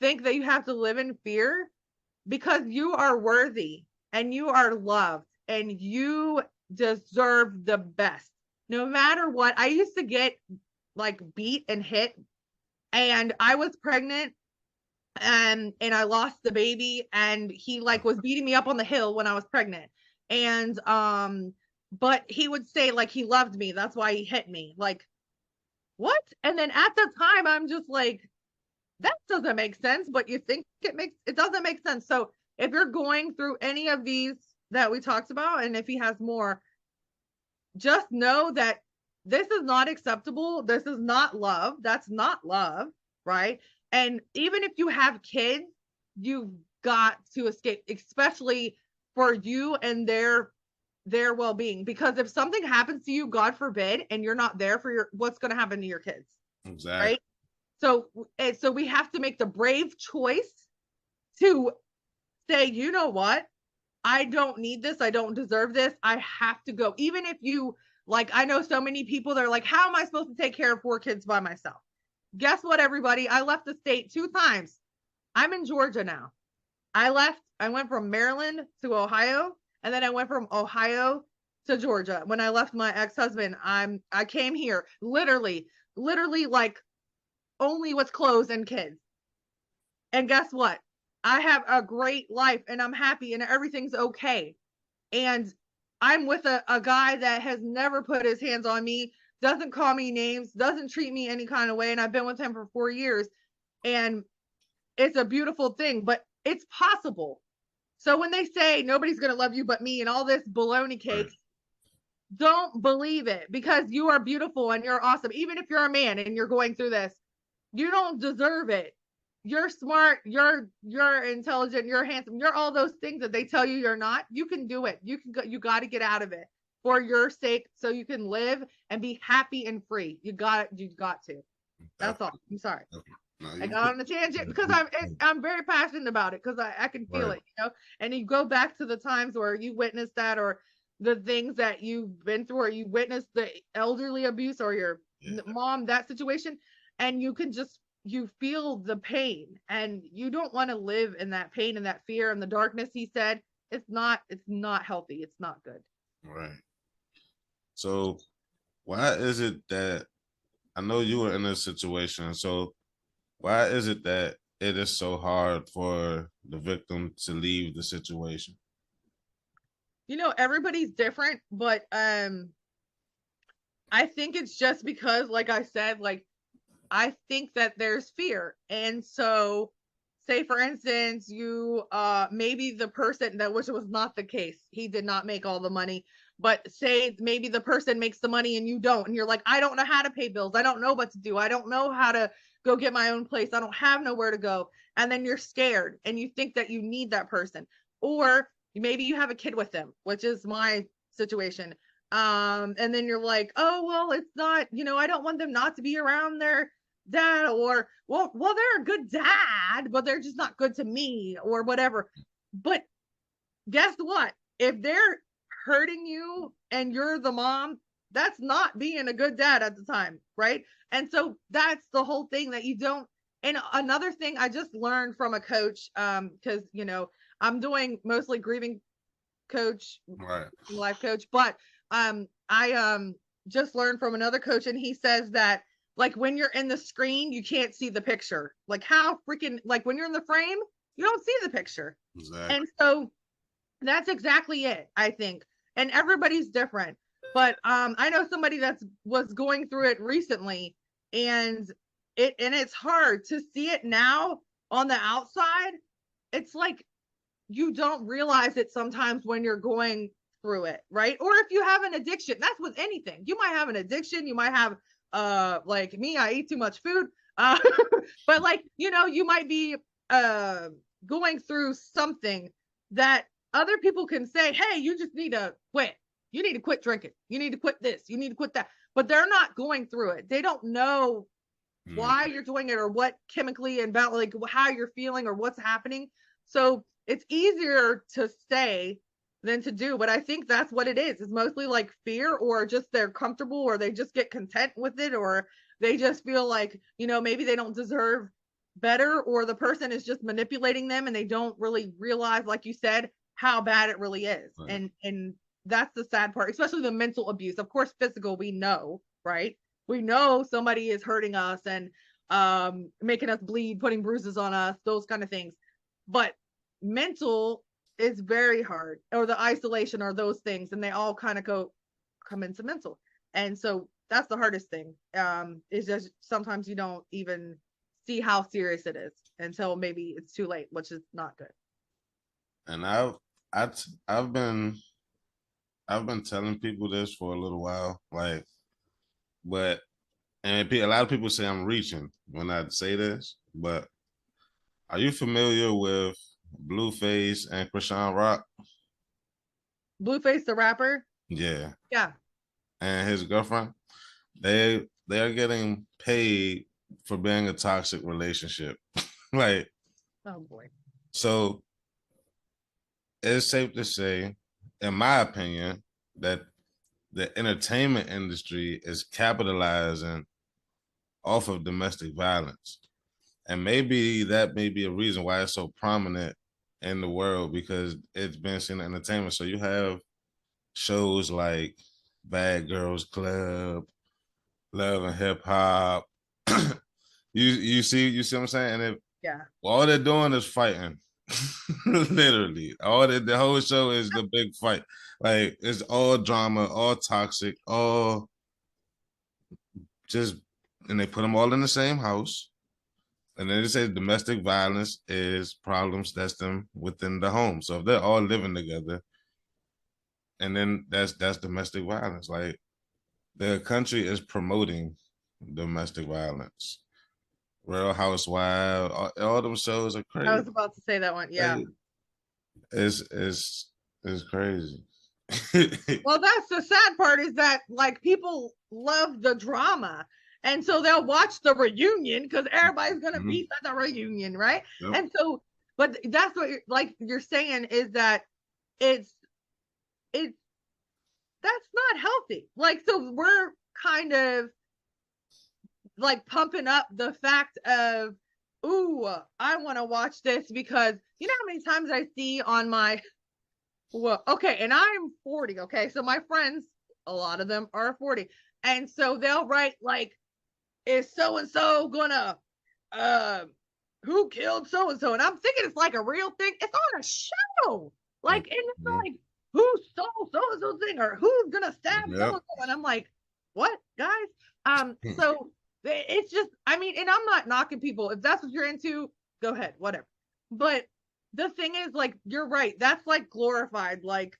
think that you have to live in fear, because you are worthy and you are loved and you deserve the best. No matter what. I used to get like beat and hit, and I was pregnant, and I lost the baby, and he like was beating me up on the hill when I was pregnant. And but he would say like he loved me. That's why he hit me. Like, what? And then at the time I'm just like, that doesn't make sense, but you think it doesn't make sense. So if you're going through any of these that we talked about, and if he has more, just know that this is not acceptable. This is not love. That's not love, right? And even if you have kids, you've got to escape, especially for you and their well-being. Because if something happens to you, God forbid, and you're not there for what's going to happen to your kids, Exactly. right? So we have to make the brave choice to say, you know what? I don't need this. I don't deserve this. I have to go. Even if you like, I know so many people that are like, how am I supposed to take care of 4 kids by myself? Guess what, everybody? I left the state 2 times. I'm in Georgia now. I went from Maryland to Ohio, and then I went from Ohio to Georgia. When I left my ex-husband, I came here literally like only with clothes and kids. And guess what? I have a great life, and I'm happy, and everything's okay. And I'm with a guy that has never put his hands on me, doesn't call me names, doesn't treat me any kind of way. And I've been with him for 4 years, and it's a beautiful thing, but it's possible. So when they say nobody's going to love you but me and all this baloney Right. cakes, don't believe it, because you are beautiful and you're awesome. Even if you're a man and you're going through this, you don't deserve it. You're smart, you're intelligent, you're handsome, you're all those things that they tell you you're not. You can do it. You can go, you got to get out of it for your sake, so you can live and be happy and free. You got to. That's all. I'm sorry. No, I got on a tangent because I'm very passionate about it, because I can feel right. it, you know. And you go back to the times where you witnessed that, or the things that you've been through, or you witnessed the elderly abuse, or your mom, that situation, and you can just, you feel the pain, and you don't want to live in that pain and that fear and the darkness. He said it's not healthy. It's not good. Right. So why is it that, I know you were in this situation, so why is it that it is so hard for the victim to leave the situation? You know, everybody's different, but I think it's just because, like I said, like, I think that there's fear. And so, say for instance, you maybe the person that, which was not the case, he did not make all the money, but say maybe the person makes the money and you don't, and you're like, I don't know how to pay bills, I don't know what to do, I don't know how to go get my own place, I don't have nowhere to go. And then you're scared and you think that you need that person. Or maybe you have a kid with them, which is my situation. And then you're like, oh well, it's not, you know, I don't want them not to be around their dad, or well they're a good dad, but they're just not good to me, or whatever. But guess what, if they're hurting you and you're the mom, that's not being a good dad at the time, right? And so that's the whole thing that you don't. And another thing I just learned from a coach, because you know, I'm doing mostly grieving coach, Right. life coach, but I just learned from another coach, and he says that, like, when you're in the screen, you can't see the picture. Like, how freaking, like, when you're in the frame, you don't see the picture. Exactly. And so that's exactly it, I think. And everybody's different. But I know somebody that's was going through it recently, and it's hard to see it now on the outside. It's like you don't realize it sometimes when you're going through it, right? Or if you have an addiction, that's with anything. You might have an addiction, you might have like me, I eat too much food. Uh but like, you know, you might be going through something that other people can say, hey, you just need to quit. You need to quit drinking. You need to quit this. You need to quit that. But they're not going through it. They don't know why you're doing it, or what chemically and about, like, how you're feeling or what's happening. So it's easier to say than to do. But I think that's what it is. It's mostly like fear, or just they're comfortable, or they just get content with it, or they just feel like, you know, maybe they don't deserve better, or the person is just manipulating them and they don't really realize, like you said, how bad it really is. Right. And that's the sad part, especially the mental abuse. Of course, physical, we know, right? We know somebody is hurting us and making us bleed, putting bruises on us, those kind of things. But mental is very hard, or the isolation, or those things, and they all kind of come into mental. And so that's the hardest thing. Is just sometimes you don't even see how serious it is until maybe it's too late, which is not good. And I've been telling people this for a little while, like, but and a lot of people say I'm reaching when I say this, but are you familiar with Blueface and Krishan Rock? Blueface the rapper? Yeah. Yeah. And his girlfriend, they are getting paid for being a toxic relationship. Like, oh boy. So it's safe to say, in my opinion, that the entertainment industry is capitalizing off of domestic violence. And maybe that may be a reason why it's so prominent in the world, because it's been seen in entertainment. So you have shows like Bad Girls Club, Love and Hip Hop. you see what I'm saying? And yeah, all they're doing is fighting. Literally. The whole show is the big fight. Like, it's all drama, all toxic, all just, and they put them all in the same house. And then they say domestic violence is problems that's them within the home. So if they're all living together And then that's domestic violence. Like the country is promoting domestic violence. Real Housewives, all them shows are I crazy. was about to say that one. Yeah. Like, it's crazy. Well, that's the sad part is that like people love the drama. And so they'll watch the reunion because everybody's gonna Mhm. be at the reunion, right? Yep. And so, but that's what you're saying is that it's it's that's not healthy. Like, so we're kind of like pumping up the fact of, ooh, I want to watch this because you know how many times I see on my, well, okay, and I'm 40, okay, so my friends, a lot of them are 40, and so they'll write like, is so and so gonna, uh, who killed so and so, and I'm thinking it's like a real thing. It's on a show, like, and it's Mhm. like, who stole so and so thing, or who's gonna stab so and Yep. so, and I'm like, what, guys? So it's just, I mean, and I'm not knocking people. If that's what you're into, go ahead, whatever. But the thing is, like, you're right. That's like glorified, like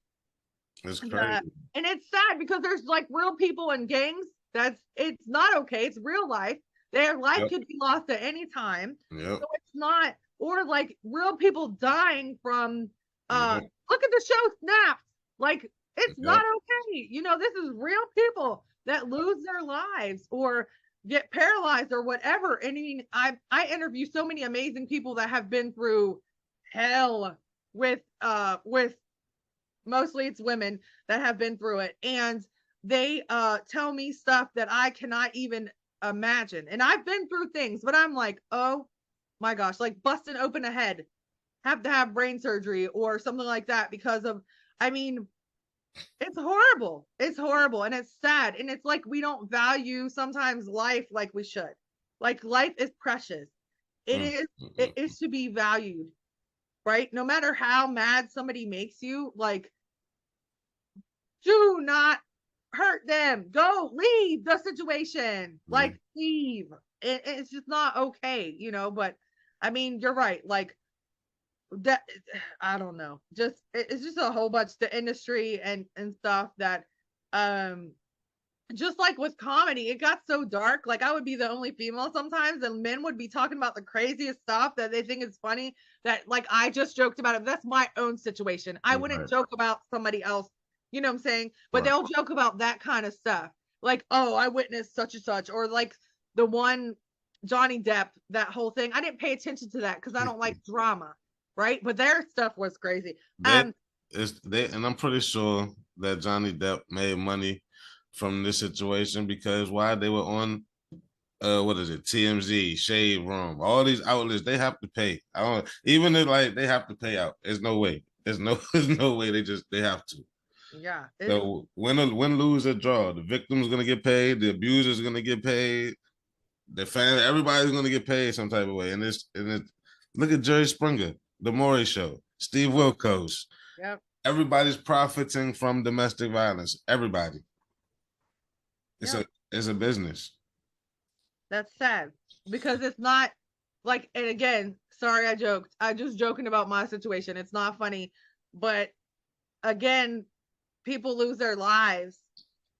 It's the, crazy. and it's sad because there's like real people in gangs. It's not okay. It's real life. Their life Yep. could be lost at any time. Yep. So it's not, or like real people dying from Yep. look at the show Snapped. Like it's not Yep. okay. You know, this is real people that lose their lives or get paralyzed or whatever. And I mean, I interview so many amazing people that have been through hell with mostly it's women that have been through it, and they tell me stuff that I cannot even imagine. And I've been through things, but I'm like, oh my gosh, like busting open a head, have to have brain surgery or something like that because of, I mean, it's horrible. It's horrible and it's sad. And it's like we don't value sometimes life like we should. Like life is precious. It Mm. is, it Mm. is to be valued, right? No matter how mad somebody makes you, like, do not hurt them. Go leave the situation. Mm. Like leave. It's just not okay, you know. But I mean, you're right. Like that, I don't know. Just it's just a whole bunch the industry and stuff that um just like with comedy, it got so dark. Like I would be the only female sometimes, and men would be talking about the craziest stuff that they think is funny. That like I just joked about it. That's my own situation. I wouldn't Right. joke about somebody else. You know what I'm saying? But Right. they'll joke about that kind of stuff. Like, oh, I witnessed such and such, or like the one Johnny Depp, that whole thing. I didn't pay attention to that because I don't like drama, right? But their stuff was crazy. That and I'm pretty sure that Johnny Depp made money from this situation because why they were on what is it, TMZ, Shade Room, all these outlets, they have to pay. I don't even if like they have to pay out. There's no way. There's no way they have to. Yeah, it's So win, lose, or draw, the victim's gonna get paid, the abuser's gonna get paid, the fan, everybody's gonna get paid some type of way. And look at Jerry Springer, The Maury Show, Steve Wilkos. yep. Everybody's profiting from domestic violence. Everybody. It's Yep. a business. That's sad because it's not like, and again, sorry, I joked. I just joking about my situation. It's not funny, but again, people lose their lives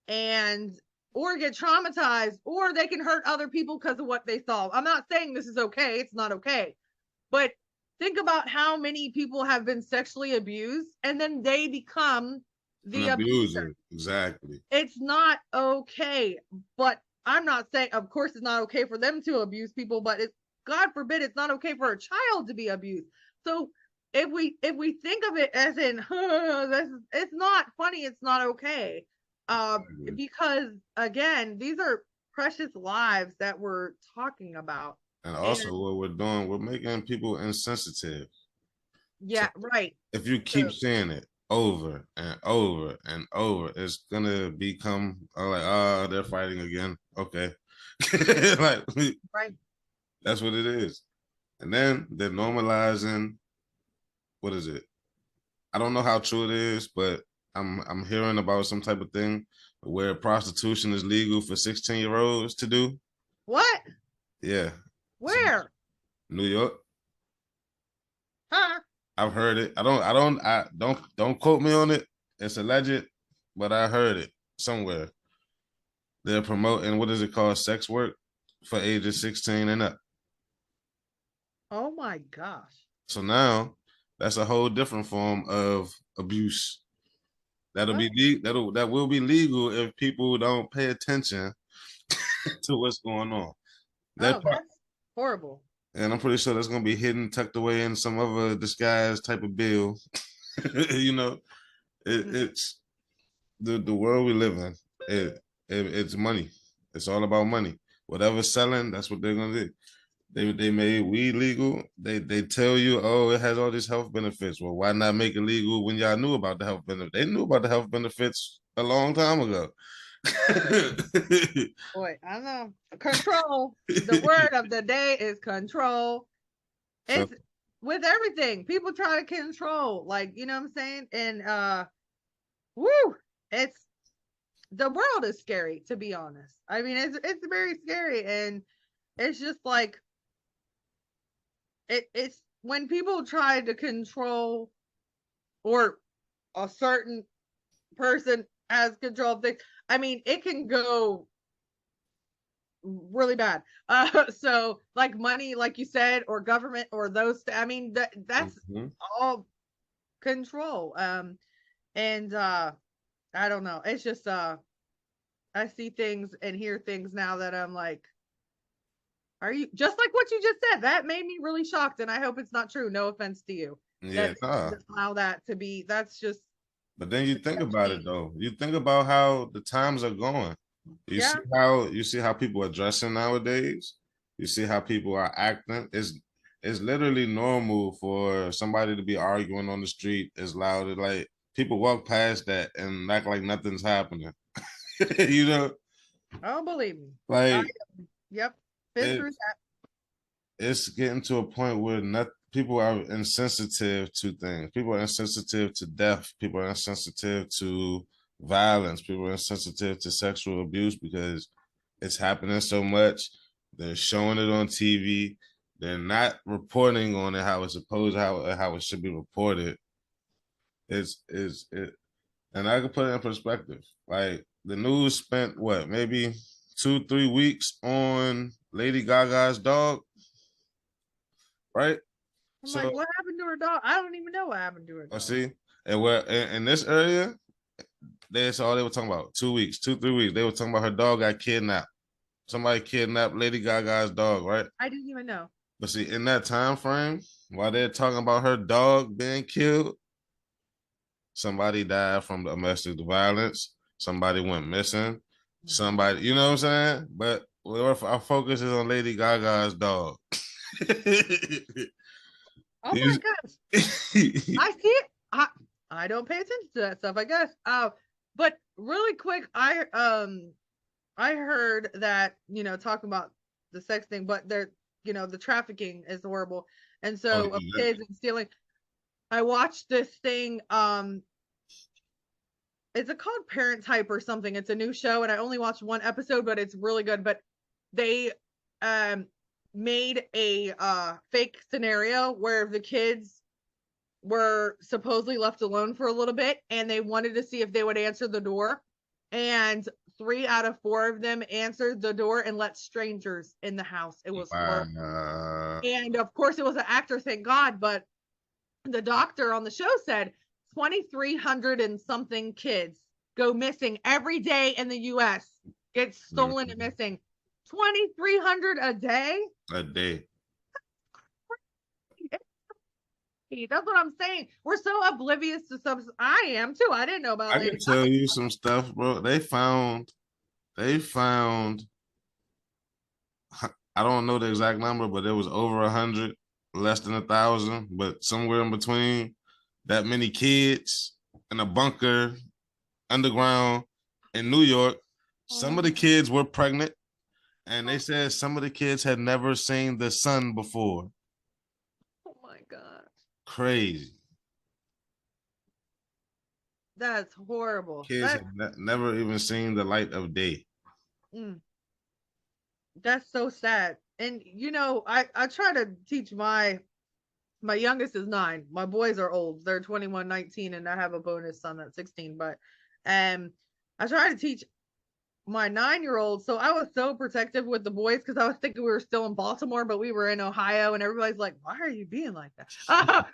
and or get traumatized or they can hurt other people because of what they saw. I'm not saying this is okay. It's not okay. But think about how many people have been sexually abused and then they become An the abuser. abuser. Exactly. It's not okay. But I'm not saying, of course, it's not okay for them to abuse people, but it's, God forbid, it's not okay for a child to be abused. So if we think of it as in this is, it's not funny, it's not okay. Because again, these are precious lives that we're talking about. And And also what we're doing, we're making people insensitive. So yeah, right. if you So, keep saying it over and over and over, it's gonna become like, they're fighting again. Okay. Like right. that's what it is. And then they're normalizing, what is it? I don't know how true it is, but I'm hearing about some type of thing where prostitution is legal for 16-year-olds to do. What? Yeah. So, Where? New York. Huh? I've heard it. I don't quote me on it. It's alleged. but I heard it somewhere. They're promoting, what is it called, sex work for ages 16 and up. Oh my gosh. So now that's a whole different form of abuse. What? That will be legal if people don't pay attention to what's going on. That Oh, part, that's horrible. and I'm pretty sure that's gonna be hidden, tucked away in some other disguised type of bill. You know, it's the world we live in. It's money. It's all about money. Whatever's selling, that's what they're gonna do. They made weed legal. They tell you, oh, it has all these health benefits. Well, why not make it legal when y'all knew about the health benefits? They knew about the health benefits a long time ago. Boy, I don't know. Control. The word of the day is control. So, It's with everything. People try to control, like, you know what I'm saying? And woo, it's the world is scary, to be honest. I mean, it's very scary, and it's just like it's when people try to control, or a certain person has control of things. I mean, it can go really bad. So like money, like you said, or government, or those. I mean, that's mhm. all control. And I don't know. It's just I see things and hear things now that I'm like, are you just like what you just said? That made me really shocked, and I hope it's not true. No offense to you. Yeah, That nah. allow that to be. That's just But then you think a about it shame. though. You think about how the times are going. Yeah. You see how people are dressing nowadays. You see how people are acting. It's literally normal for somebody to be arguing on the street as loud as, like, people walk past that and act like nothing's happening. You know, Oh, believe me. I like Yep. Been it through that. it's getting to a point where not people are insensitive to things. People are insensitive to death. People are insensitive to violence. People are insensitive to sexual abuse because it's happening so much. They're showing it on TV. They're not reporting on it how it's supposed how it should be reported. It, and I can put it in perspective. Like the news spent what, maybe 2 3 weeks on Lady Gaga's dog, right? I'm like, So what happened to her dog? I don't even know what happened to her I dog. see, and where in this area, that's all they were talking about. 2 weeks, 2 3 weeks. They were talking about her dog got kidnapped. Somebody kidnapped Lady Gaga's dog, right? I didn't even know. But see, in that time frame, while they're talking about her dog being killed, somebody died from domestic violence. Somebody went missing. Somebody, you know what I'm saying? But our focus is on Lady Gaga's dog. Oh my You- gosh. I see it. I don't pay attention to that stuff, I guess. But really quick, I heard that, talking about the sex thing, but they're, the trafficking is horrible. And oh, so of kids and stealing. I watched this thing, is it called Parent Type or something? It's a new show, and I only watched one episode, but it's really good. But they made a fake scenario where the kids were supposedly left alone for a little bit, and they wanted to see if they would answer the door. And 3 out of 4 of them answered the door and let strangers in the house. It was horrible. And of course, it was an actor, thank God. But the doctor on the show said 2,300 and something kids go missing every day in the US, get stolen and missing. 2,300 a day? A day. That's what I'm saying. We're so oblivious to some. I am too. I didn't know about I can Lady tell Gaga. you some stuff, bro. They found I don't know the exact number, but it was over 100, less than 1,000, but somewhere in between. That many kids in a bunker underground in New York. Some of the kids were pregnant, and they said some of the kids had never seen the sun before. Oh my God. Crazy. That's horrible. Kids have never even seen the light of day. Mm, that's so sad. And I try to teach my youngest is 9. My boys are old. They're 21, 19, and I have a bonus son that's 16. But And I try to teach my 9-year-old. So I was so protective with the boys because I was thinking we were still in Baltimore, but we were in Ohio, and everybody's like, "Why are you being like that?"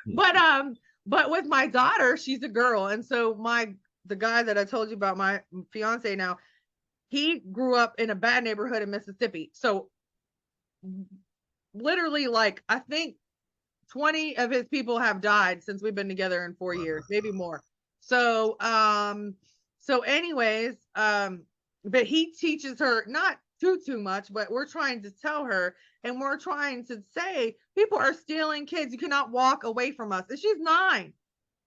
But with my daughter, she's a girl, and so the guy that I told you about, my fiance now, he grew up in a bad neighborhood in Mississippi. So literally, like, I think 20 of his people have died since we've been together in 4 years, maybe more. So anyways, but he teaches her not too much, but we're trying to tell her, and we're trying to say people are stealing kids. You cannot walk away from us. And she's 9.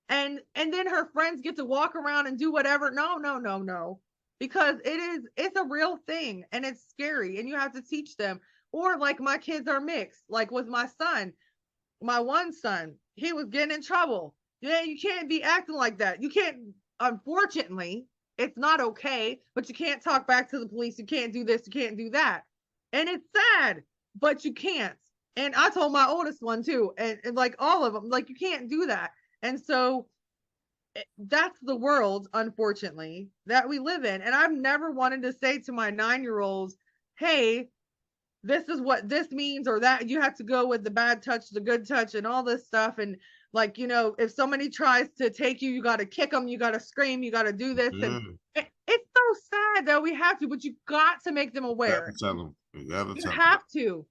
And then her friends get to walk around and do whatever. No. Because it's a real thing, and it's scary, and you have to teach them. Or like, my kids are mixed, like with my son, my one son, he was getting in trouble. Yeah, you can't be acting like that. You can't, unfortunately, it's not okay, but you can't talk back to the police. You can't do this, you can't do that. And it's sad, but you can't. And I told my oldest one too, and like all of them, like, you can't do that. And so that's the world, unfortunately, that we live in. And I've never wanted to say to my 9-year-olds, hey, this is what this means, or that you have to go with the bad touch, the good touch, and all this stuff. And like, if somebody tries to take you, you got to kick them, you got to scream, you got to do this. And it's so sad that we have to, but you got to make them aware. You tell them. You have to.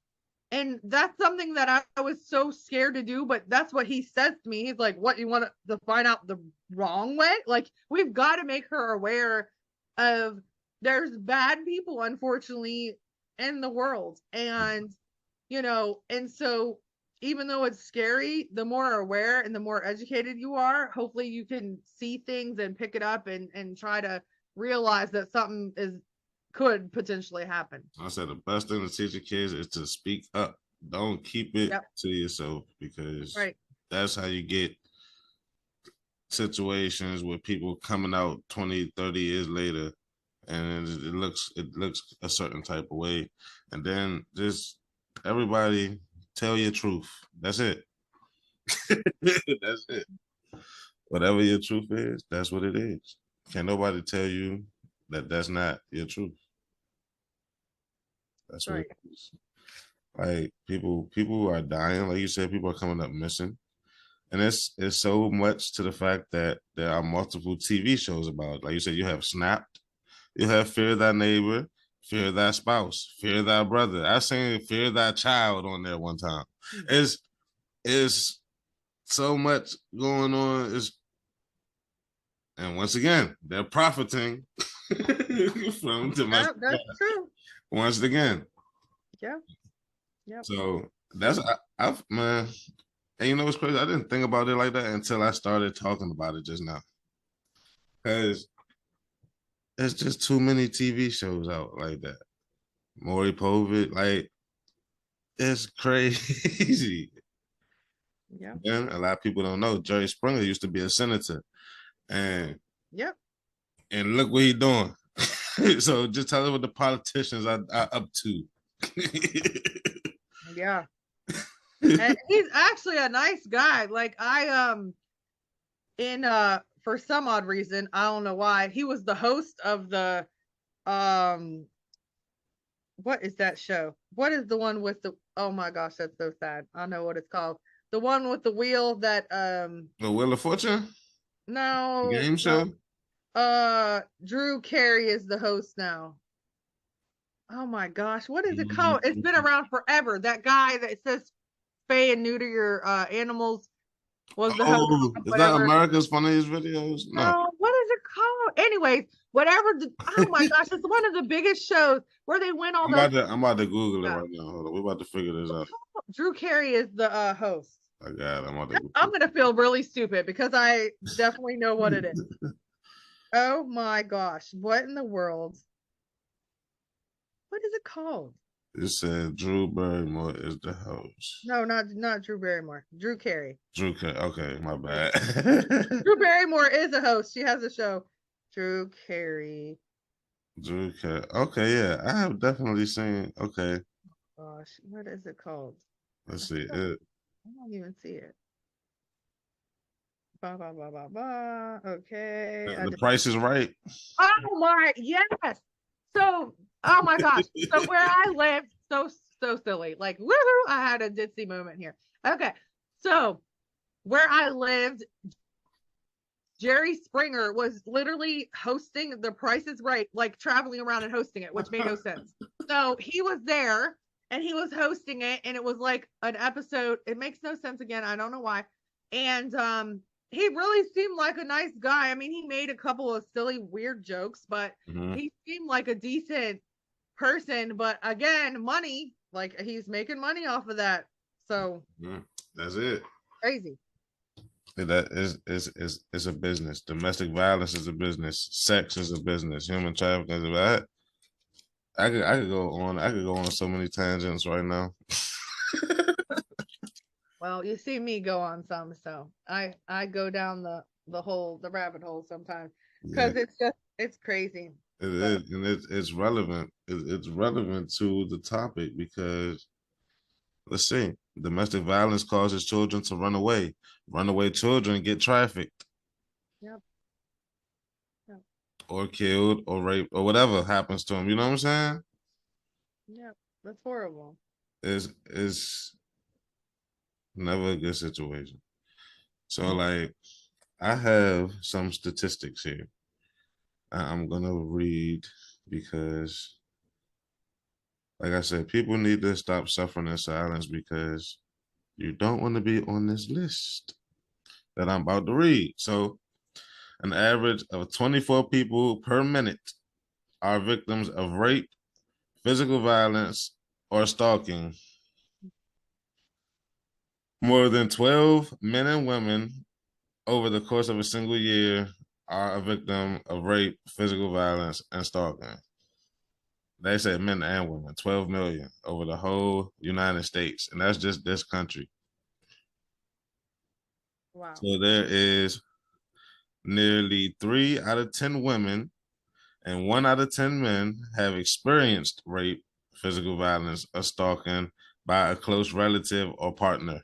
And that's something that I was so scared to do, but that's what he says to me. He's like, what, you want to find out the wrong way? Like, we've got to make her aware of there's bad people, unfortunately, in the world. And and so even though it's scary, the more aware and the more educated you are, hopefully you can see things and pick it up and try to realize that something could potentially happen. I said the best thing to teach your kids is to speak up. Don't keep it to yourself, because that's how you get situations with people coming out 20, 30 years later, and it looks a certain type of way. And then just everybody tell your truth. That's it. That's it. Whatever your truth is, that's what it is. Can't nobody tell you that that's not your truth. That's what it is. Like, people are dying. Like you said, people are coming up missing. And it's so much to the fact that there are multiple TV shows about it. Like you said, you have Snapped, you have Fear Thy Neighbor, Fear Thy Spouse, Fear Thy Brother. I seen Fear Thy Child on there one time. It's so much going on. And once again, they're profiting from domestic. That's true. Once again. Yeah. So that's man. And you know what's crazy? I didn't think about it like that until I started talking about it just now. Because there's just too many TV shows out like that. Maury Povich, like, it's crazy. Yeah. And a lot of people don't know Jerry Springer used to be a senator. And and look what he's doing. So just tell us what the politicians are up to. Yeah. And he's actually a nice guy. Like, for some odd reason, I don't know why, he was the host of the what is that show? What is the one with the, oh my gosh, that's so sad. I know what it's called. The one with the wheel that The Wheel of Fortune? No. The game show? Drew Carey is the host now. Oh my gosh, what is it called? It's been around forever. That guy that says spay and neuter your animals was the host. Is that America's Funniest Videos? No, what is it called? Anyways, whatever. Oh my gosh, it's one of the biggest shows where they win all I'm about to Google it right now. Hold on, we're about to figure this out. Drew Carey is the host. I got it. I'm gonna feel really stupid because I definitely know what it is. Oh my gosh, what in the world? What is it called? It said Drew Barrymore is the host. No, not Drew Barrymore. Drew Carey. Drew Carey. Okay, my bad. Drew Barrymore is a host. She has a show. Drew Carey. Drew Carey. Okay, yeah, I have definitely seen. Okay. Gosh, what is it called? Let's see. I don't even see it. Ba, ba, ba, ba, ba. Okay. The Price is Right. Oh my, yes. So, oh my gosh. So where I lived, so silly. Like, woohoo, I had a ditzy moment here. Okay. So where I lived, Jerry Springer was literally hosting The Price is Right, like traveling around and hosting it, which made no sense. So he was there and he was hosting it, and it was like an episode. It makes no sense again. I don't know why. And he really seemed like a nice guy. I mean, he made a couple of silly, weird jokes, but he seemed like a decent person. But again, money, like he's making money off of that. So that's it. crazy. That is a business. Domestic violence is a business. Sex is a business. Human trafficking is a I could go on. I could go on so many tangents right now. Well, you see me go on some, so I go down the rabbit hole sometimes because it's crazy. It is, and it's relevant. It's relevant to the topic because let's see, domestic violence causes children to run away. Runaway children get trafficked. Yep. Or killed or raped or whatever happens to them. You know what I'm saying? Yep. That's horrible. It's never a good situation. So like I have some statistics here. I'm gonna read because like I said, people need to stop suffering in silence because you don't want to be on this list that I'm about to read. So an average of 24 people per minute are victims of rape, physical violence, or stalking. More than 12 men and women over the course of a single year are a victim of rape, physical violence, and stalking. They said men and women, 12 million over the whole United States. And that's just this country. Wow. So there is nearly 3 out of 10 women and 1 out of 10 men have experienced rape, physical violence, or stalking by a close relative or partner.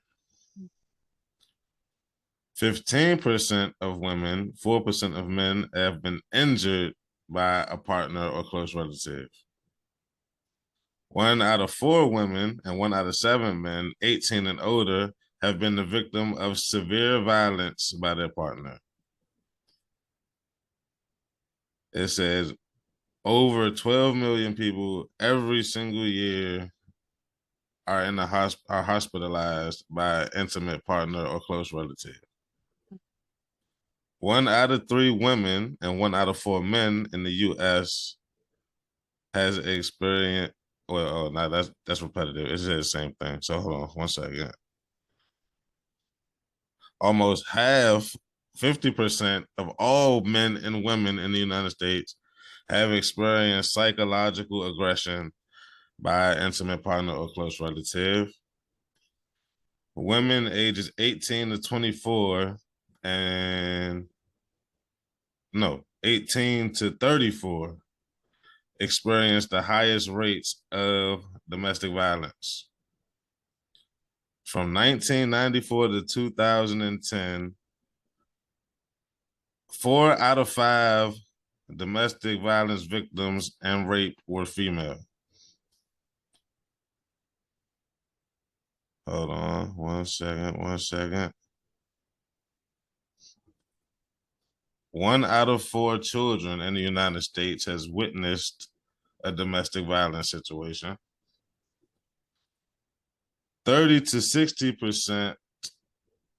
15% of women, 4% of men have been injured by a partner or close relative. 1 out of 4 women and 1 out of 7 men, 18 and older, have been the victim of severe violence by their partner. It says over 12 million people every single year are in the are hospitalized by an intimate partner or close relative. 1 out of 3 women and 1 out of 4 men in the U.S. has experienced. Well, oh, no, that's repetitive. It's the same thing. So hold on 1 second. Almost half, 50% of all men and women in the United States have experienced psychological aggression by an intimate partner or close relative. Women ages 18 to 24 and 18 to 34 experience the highest rates of domestic violence. From 1994 to 2010, 4 out of 5 domestic violence victims and rape were female. Hold on 1 second. 1 out of 4 children in the United States has witnessed a domestic violence situation. 30 to 60%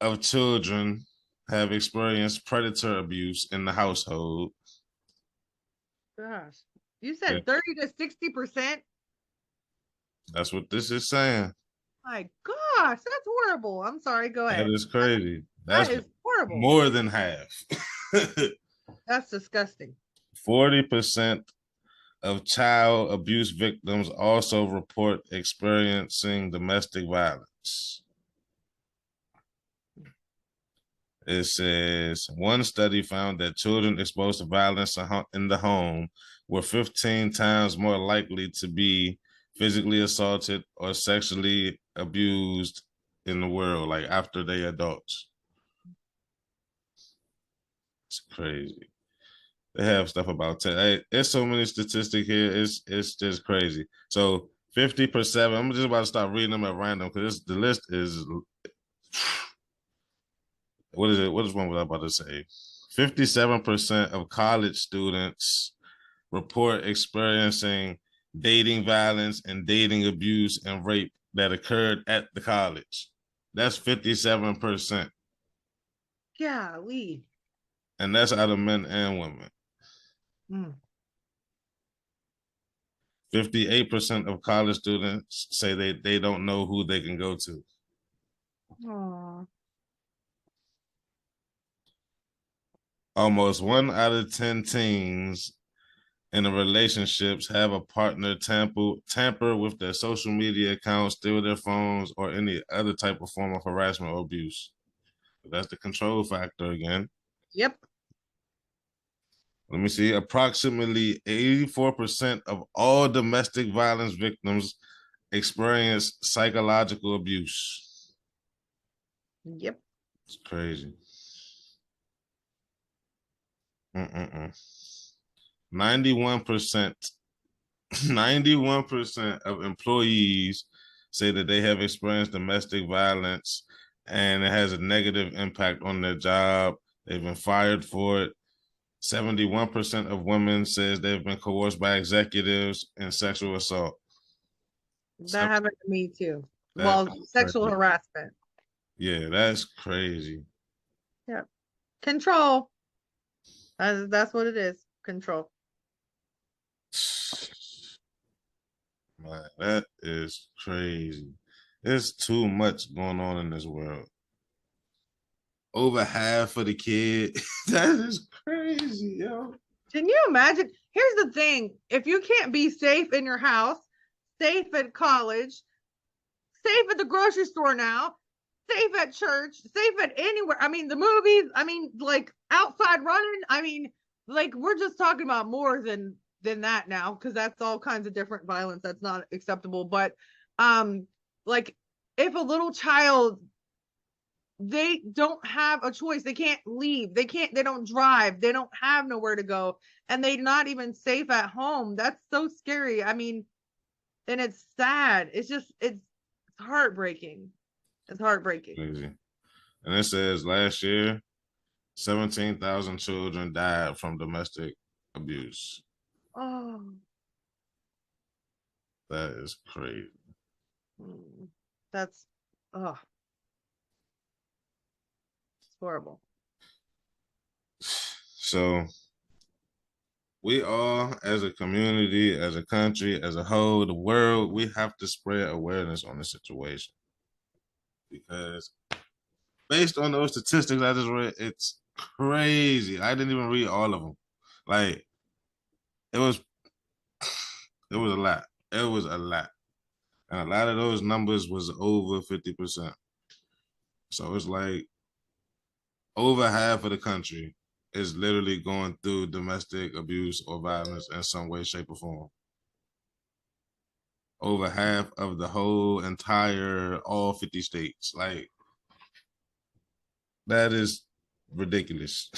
of children have experienced predator abuse in the household. Gosh. You said 30 to 60%? That's what this is saying. My gosh, that's horrible. I'm sorry. Go ahead. That is crazy. That is horrible. More than half. That's disgusting. 40% of child abuse victims also report experiencing domestic violence. It says one study found that children exposed to violence in the home were 15 times more likely to be physically assaulted or sexually abused in the world, like after they adults. It's crazy. They have stuff about 10. There's so many statistics here. It's just crazy. So 50%. I'm just about to start reading them at random because the list is. What is it? What is one was I about to say? 57% of college students report experiencing dating violence and dating abuse and rape that occurred at the college. That's 57%. Golly. And that's out of men and women. 58% of college students say they don't know who they can go to. Aww. Almost 1 out of 10 teens in the relationships have a partner tamper with their social media accounts, steal their phones, or any other type of form of harassment or abuse. That's the control factor again. Yep. Let me see. Approximately 84% of all domestic violence victims experience psychological abuse. Yep. It's crazy. 91% 91% of employees say that they have experienced domestic violence and it has a negative impact on their job. They've been fired for it. 71% of women says they've been coerced by executives in sexual assault. That happened to me too. That's Well, sexual crazy. harassment. Yeah, that's crazy. Yeah. Control. That's what it is. Control. Man, that is crazy. There's too much going on in this world. Over half of the kid. That is crazy, yo. Can you imagine? Here's the thing. If you can't be safe in your house, safe at college, safe at the grocery store now, safe at church, safe at anywhere. I mean, the movies, I mean, like outside running. I mean, like we're just talking about more than that now, because that's all kinds of different violence that's not acceptable. But like if a little child, they don't have a choice, they can't leave, they don't drive, they don't have nowhere to go, and they're not even safe at home. That's so scary. I mean, and it's sad. It's heartbreaking. It's heartbreaking. Crazy. And it says last year, 17,000 children died from domestic abuse. Oh, That is crazy. That's it's horrible. So we all, as a community, as a country, as a whole, the world, we have to spread awareness on the situation. Because based on those statistics I just read, it's crazy. I didn't even read all of them. Like it was a lot. It was a lot. And a lot of those numbers was over 50%. So it's like over half of the country is literally going through domestic abuse or violence in some way, shape, or form. Over half of the whole entire, all 50 states. Like, that is ridiculous.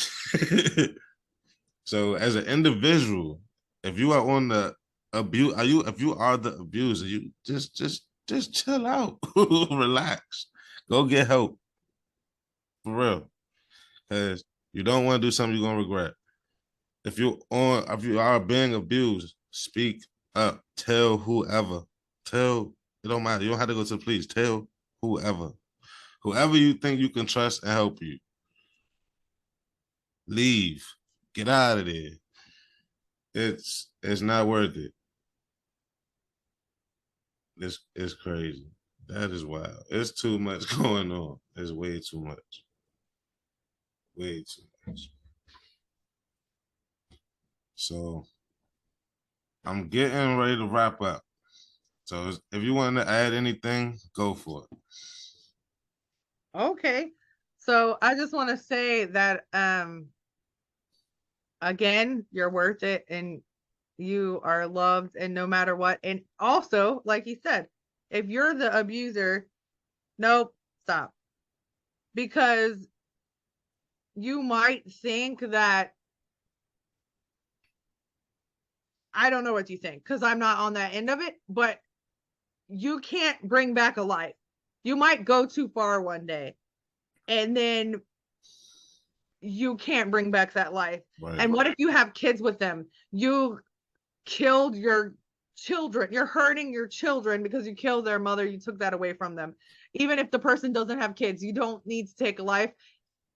So as an individual, if you are on the abuse, if you are the abuser, you just chill out. Relax. Go get help. For real. Because you don't want to do something you're gonna regret. If you are being abused, speak up. Tell whoever. It don't matter. You don't have to go to the police. Tell whoever. Whoever you think you can trust and help you. Leave. Get out of there. It's not worth it. It's crazy. That is wild. It's too much going on. It's way too much. Way too much. So I'm getting ready to wrap up. So if you want to add anything, go for it. Okay. So I just want to say that again, you're worth it and you are loved, and no matter what. And also, like you said, if you're the abuser, nope, stop. Because you might think that, I don't know what you think because I'm not on that end of it, but you can't bring back a life. You might go too far one day and then you can't bring back that life. Right. And what if you have kids with them? You killed your children. You're hurting your children because you killed their mother. You took that away from them. Even if the person doesn't have kids, you don't need to take a life.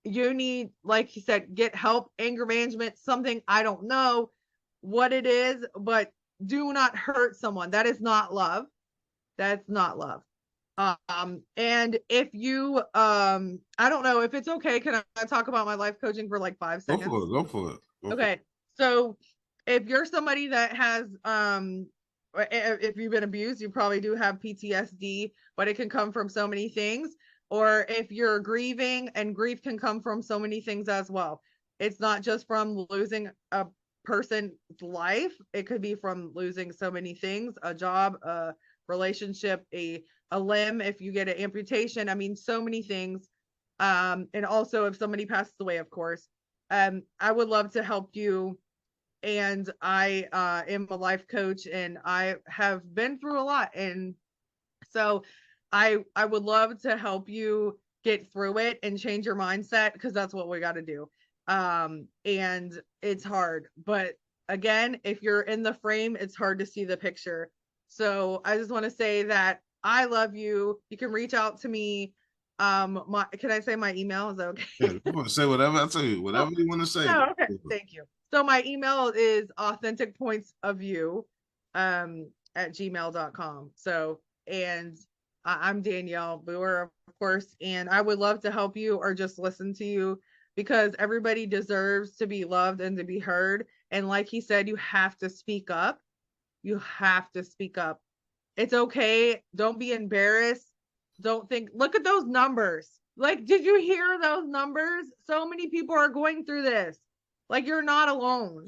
You need, like you said, get help, anger management, something. I don't know what it is, but do not hurt someone. That is not love. That's not love. And if you, I don't know if it's okay. Can I talk about my life coaching for like 5 seconds? Go for it. Okay. So if you're somebody that has, if you've been abused, you probably do have PTSD, but it can come from so many things. Or if you're grieving, and grief can come from so many things as well. It's not just from losing a person's life. It could be from losing so many things, a job, a relationship, a limb, if you get an amputation. I mean, so many things. And also if somebody passes away, of course. I would love to help you. And I am a life coach, and I have been through a lot. And so I would love to help you get through it and change your mindset, because that's what we got to do. And it's hard, but again, if you're in the frame, it's hard to see the picture. So I just want to say that I love you. You can reach out to me. Can I say my email? Is that okay? Yeah, you want to say whatever. I tell you, whatever you want to say. Oh, okay. Thank you. So my email is authenticpointsofview at gmail.com. So, and I'm Danielle Booher, of course, and I would love to help you or just listen to you, because everybody deserves to be loved and to be heard. And like he said, you have to speak up. You have to speak up. It's okay. Don't be embarrassed. Don't think, look at those numbers. Like, did you hear those numbers? So many people are going through this. Like, you're not alone.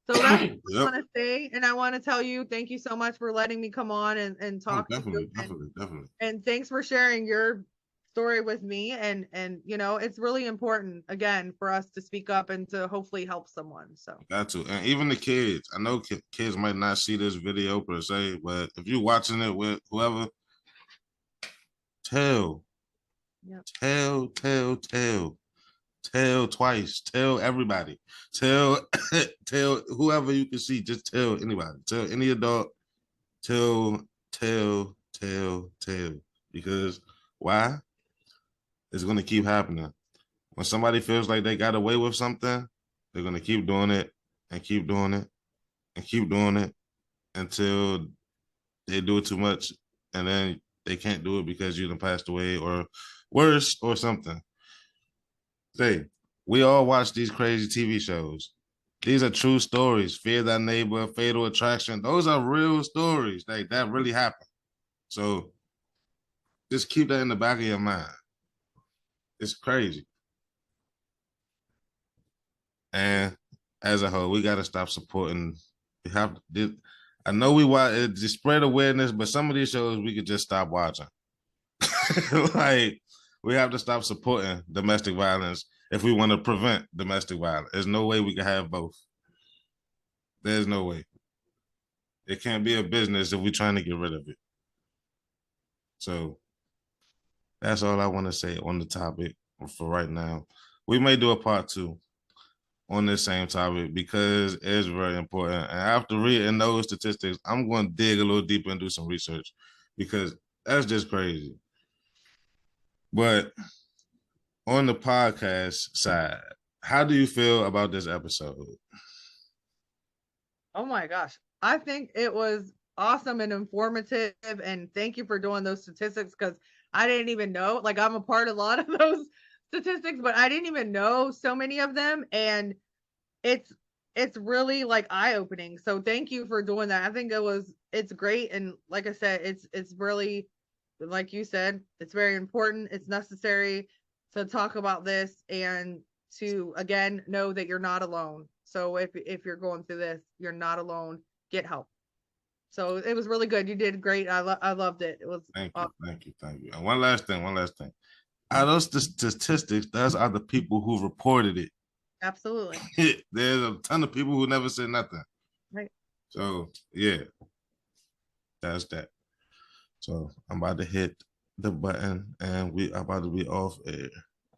So that's what I want to say. And I want to tell you, thank you so much for letting me come on and talk to you. Definitely. And thanks for sharing your story with me. And you know, it's really important, again, for us to speak up and to hopefully help someone. So got to. And even the kids, I know kids might not see this video per se, but if you're watching it with whoever, tell twice, tell everybody, tell whoever you can see, just tell anybody, tell any adult, tell, because why? It's going to keep happening. When somebody feels like they got away with something, they're going to keep doing it and keep doing it and keep doing it until they do it too much, and then they can't do it because you done passed away or worse or something. Say, we all watch these crazy TV shows. These are true stories. Fear Thy Neighbor, Fatal Attraction. Those are real stories. Like, that really happened. So just keep that in the back of your mind. It's crazy. And as a whole, we got to stop supporting. We have to, I know we want it to spread awareness, but some of these shows we could just stop watching. Like, we have to stop supporting domestic violence if we want to prevent domestic violence. There's no way we can have both. There's no way. It can't be a business if we're trying to get rid of it. So that's all I want to say on the topic for right now. We may do a part 2 on this same topic because it's very important. And after reading those statistics, I'm going to dig a little deeper and do some research, because that's just crazy. But on the podcast side, how do you feel about this episode? Oh my gosh. I think it was awesome and informative. And thank you for doing those statistics, because I didn't even know. Like, I'm a part of a lot of those statistics, but I didn't even know so many of them. And it's really like eye-opening. So thank you for doing that. I think it's great. And like I said, it's really, like you said, it's very important. It's necessary to talk about this and to, again, know that you're not alone. So if you're going through this, you're not alone. Get help. So it was really good. You did great. I loved it. It was Thank you. And one last thing. out of the statistics, those are the people who reported it. Absolutely. There's a ton of people who never said nothing. Right. So yeah, that's that. So I'm about to hit the button and we are about to be off air.